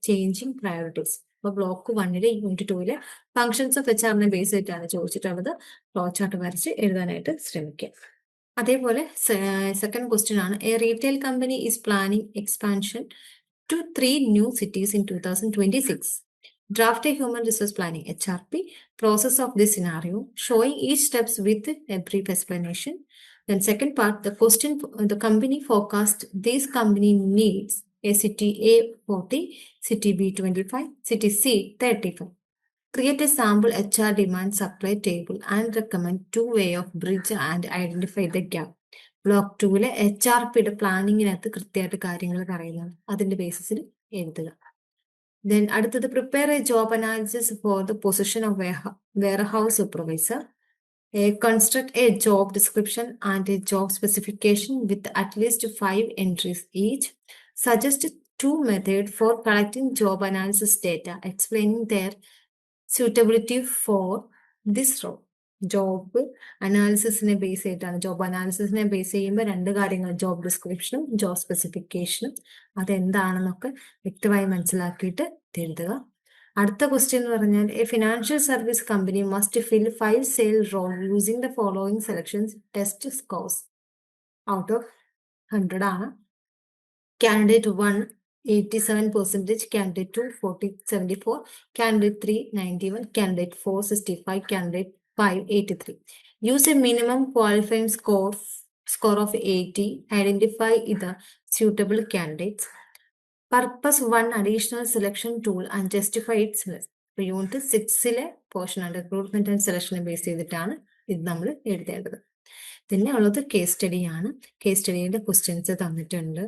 changing priorities. അപ്പോൾ ബ്ലോക്ക് 1 യൂണിറ്റ് 2 ഫങ്ഷൻസ് ഓഫ് HRനെ ബേസ് ചെയ്തിട്ടാണ് ചോദിച്ചിട്ടുള്ളത്. ഫ്ലോ ചാർട്ട് വരച്ച് എഴുതാനായിട്ട് ശ്രമിക്കുക. അതേപോലെ സെക്കൻഡ് ക്വസ്റ്റ്യൻ ആണ്, a retail company is planning expansion to 3 new cities in 2026. Draft a human resource planning HRP process of this scenario, showing each steps with a brief explanation. Then second part, the question, the company forecast these company needs a city A 40, city B 25, city C 35. Create a sample HR demand supply table and recommend two way of bridge and identify the gap. Block 2-ലെ HRPയുടെ പ്ലാനിങ്ങിനകത്ത് കൃത്യമായിട്ട് കാര്യങ്ങൾ പറയുന്നുണ്ട്. അതിന്റെ ബേസിസിൽ എഴുതുക. Then അടുത്തത് prepare a job analysis for the position of warehouse supervisor. Construct a job description and a job specification with at least 5 entries each. Suggest 2 methods for collecting job analysis data, explaining their suitability for this role. Job അനാലിസിസിനെ ബേസ് ചെയ്തിട്ടാണ്. ജോബ് അനാലിസിസിനെ ബേസ് ചെയ്യുമ്പോൾ 2 കാര്യങ്ങൾ, ജോബ് ഡിസ്ക്രിപ്ഷനും ജോബ് സ്പെസിഫിക്കേഷനും അതെന്താണെന്നൊക്കെ വ്യക്തമായി മനസ്സിലാക്കിയിട്ട് എഴുതുക. അടുത്ത ക്വസ്റ്റ്യൻ എന്ന് പറഞ്ഞാൽ a financial service company must fill 5 sale role using the following selections test scores out of 100 ആണ്. Candidate 1 87%, candidate 2 74, candidate 3 91, candidate 4 65, candidate 5 83. Use a minimum qualifying score of 80. Identify the suitable candidates. Purpose 1 additional selection tool and justify its list. Unit 6-ലെ പോർഷൻ ആണ് റിക്രൂട്ട്മെന്റ് ആൻഡ് സെലക്ഷനെ ബേസ് ചെയ്തിട്ടാണ് ഇത് നമ്മൾ എഴുതേണ്ടത്. പിന്നെ ഉള്ളത് കേസ് സ്റ്റഡി ആണ്. കേസ് സ്റ്റഡിയുടെ ക്വസ്റ്റ്യൻസ് തന്നിട്ടുണ്ട്.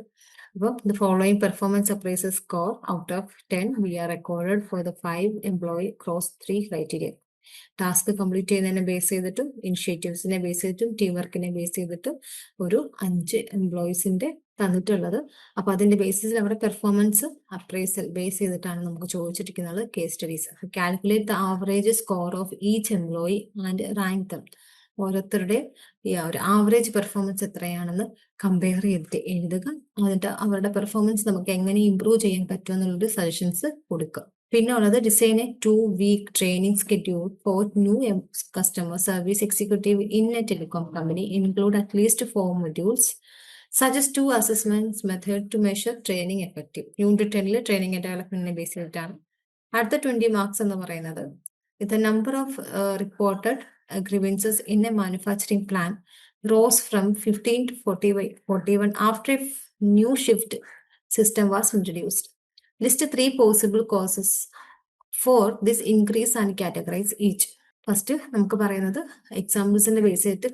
അപ്പോൾ the following performance appraisal score out of 10 we are recorded for the 5 employee across 3 criteria. Task complete ചെയ്യുന്നതിനെ ബേസ് ചെയ്തിട്ടും ഇനിഷ്യേറ്റീവ്സിനെ ബേസ് ചെയ്തിട്ടും ടീം വർക്കിനെ ബേസ് ചെയ്തിട്ടും ഒരു 5 എംപ്ലോയീസിന്റെ തന്നിട്ടുള്ളത്. അപ്പൊ അതിന്റെ ബേസിസിൽ അവിടെ പെർഫോമൻസ് അപ്രൈസൽ ബേസ് ചെയ്തിട്ടാണ് നമുക്ക് ചോദിച്ചിരിക്കുന്നത് case studies. Calculate the average score of each employee and rank dum. ഓരോരുത്തരുടെ ഒരു ആവറേജ് പെർഫോമൻസ് എത്രയാണെന്ന് കമ്പയർ ചെയ്തിട്ട് എഴുതുക. എന്നിട്ട് അവരുടെ പെർഫോമൻസ് നമുക്ക് എങ്ങനെ ഇംപ്രൂവ് ചെയ്യാൻ പറ്റുമെന്നുള്ളൊരു സജഷൻസ് കൊടുക്കുക. പിന്നെ ഉള്ളത് design a 2-week training schedule for new customer service executive in a telecom company. Include at least 4 modules. Suggest 2 assessments method to measure training effective. യൂണിറ്റ് 10-ൽ ട്രെയിനിങ് ആൻഡ് ഡെവലപ്മെന്റിനെ ബേസ് ചെയ്തിട്ടാണ്. അടുത്ത 20 marks എന്ന് പറയുന്നത് the number of reported grievances in a manufacturing plant rose from 15 to 41 after a new shift system was introduced. List 3 possible causes for this increase and categorize each. First നമുക്ക് പറയുന്നത് എക്സാമ്പിൾസിന്റെ ബേസ് ചെയ്തിട്ട്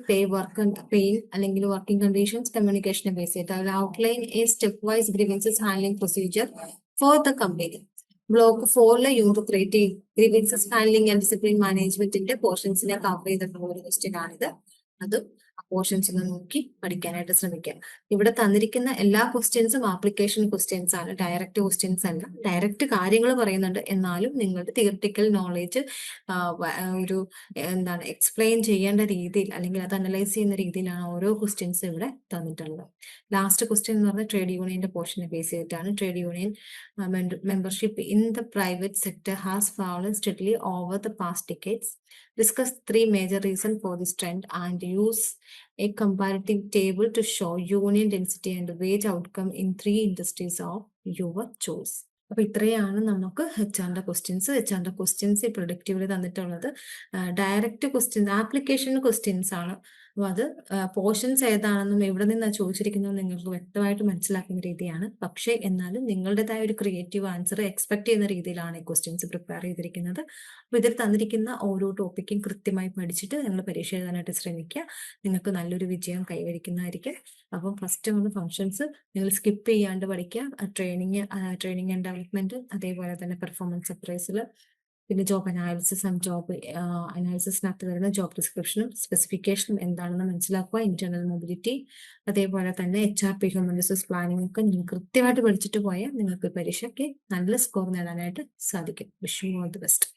പെയിൻ അല്ലെങ്കിൽ വർക്കിംഗ് കണ്ടീഷൻസ് കമ്മ്യൂണിക്കേഷനെ ബേസ് ചെയ്തിട്ട് outline a step wise grievances handling procedure for the company. Block 4-ലെ unit 3 grievances handling and discipline മാനേജ്മെന്റിന്റെ പോർഷൻസിനെ കവർ ചെയ്തിട്ടുള്ള ഒരു ക്വസ്റ്റ്യൻ ആണിത്. അതും പോർഷൻസ് നോക്കി പഠിക്കാനായിട്ട് ശ്രമിക്കുക. ഇവിടെ തന്നിരിക്കുന്ന എല്ലാ ക്വസ്റ്റ്യൻസും ആപ്ലിക്കേഷൻ ക്വസ്റ്റ്യൻസ് ആണ്, ഡയറക്റ്റ് ക്വസ്റ്റ്യൻസ് അല്ല. ഡയറക്റ്റ് കാര്യങ്ങൾ പറയുന്നുണ്ട്, എന്നാലും നിങ്ങളുടെ തിയറിറ്റിക്കൽ നോളേജ് ഒരു എക്സ്പ്ലെയിൻ ചെയ്യേണ്ട രീതിയിൽ അല്ലെങ്കിൽ അത് അനലൈസ് ചെയ്യുന്ന രീതിയിലാണ് ഓരോ ക്വസ്റ്റ്യൻസും ഇവിടെ തന്നിട്ടുള്ളത്. ലാസ്റ്റ് ക്വസ്റ്റ്യൻ എന്ന് പറഞ്ഞാൽ ട്രേഡ് യൂണിയന്റെ പോർഷനെ ബേസ് ചെയ്തിട്ടാണ്. Trade union membership in the private sector has fallen steadily over the past decades. Discuss 3 major reasons for this trend and use a comparative table to show union density and wage outcome in 3 industries of your choice. അപ്പൊ ഇത്രയാണ് നമുക്ക് എച്ച്ആറിന്റെ ക്വസ്റ്റ്യൻസ് പ്രൊഡക്റ്റീവില് തന്നിട്ടുള്ളത്. ഡയറക്റ്റ് ക്വസ്റ്റ്യൻസ് ആപ്ലിക്കേഷൻ ക്വസ്റ്റ്യൻസ് ആണ്. അപ്പൊ അത് പോർഷൻസ് ഏതാണെന്നും എവിടെ നിന്നാണ് ചോദിച്ചിരിക്കുന്നത് നിങ്ങൾക്ക് വ്യക്തമായിട്ട് മനസ്സിലാക്കുന്ന രീതിയാണ്. പക്ഷേ എന്നാലും നിങ്ങളുടേതായ ഒരു ക്രിയേറ്റീവ് ആൻസർ എക്സ്പെക്ട് ചെയ്യുന്ന രീതിയിലാണ് ഈ ക്വസ്റ്റ്യൻസ് പ്രിപ്പയർ ചെയ്തിരിക്കുന്നത്. അപ്പൊ ഇതിൽ തന്നിരിക്കുന്ന ഓരോ ടോപ്പിക്കും കൃത്യമായി പഠിച്ചിട്ട് നിങ്ങൾ പരീക്ഷ എഴുതാനായിട്ട് ശ്രമിക്കുക. നിങ്ങൾക്ക് നല്ലൊരു വിജയം കൈവരിക്കുന്നതായിരിക്കും. അപ്പം ഫസ്റ്റ് ഫങ്ഷൻസ് നിങ്ങൾ സ്കിപ്പ് ചെയ്യാണ്ട് പഠിക്കുക. ട്രെയിനിങ് ആൻഡ് ഡെവലപ്മെന്റ്, അതേപോലെ തന്നെ പെർഫോമൻസ് അപ്രൈസൽ, പിന്നെ ജോബ് അനാലിസിസ് ആൻഡ് ജോബ് അനാലിസിസിനകത്ത് വരുന്ന ജോബ് ഡിസ്ക്രിപ്ഷനും സ്പെസിഫിക്കേഷനും എന്താണെന്ന് മനസ്സിലാക്കുക. ഇന്റേണൽ മൊബിലിറ്റി, അതേപോലെ തന്നെ HRP ഹ്യൂമൻ റിസോഴ്സ് പ്ലാനിംഗ് ഒക്കെ നിങ്ങൾ കൃത്യമായിട്ട് പഠിച്ചിട്ട് പോയാൽ നിങ്ങൾക്ക് പരീക്ഷയ്ക്ക് നല്ല സ്കോർ നേടാനായിട്ട് സാധിക്കും. Wish you all the best.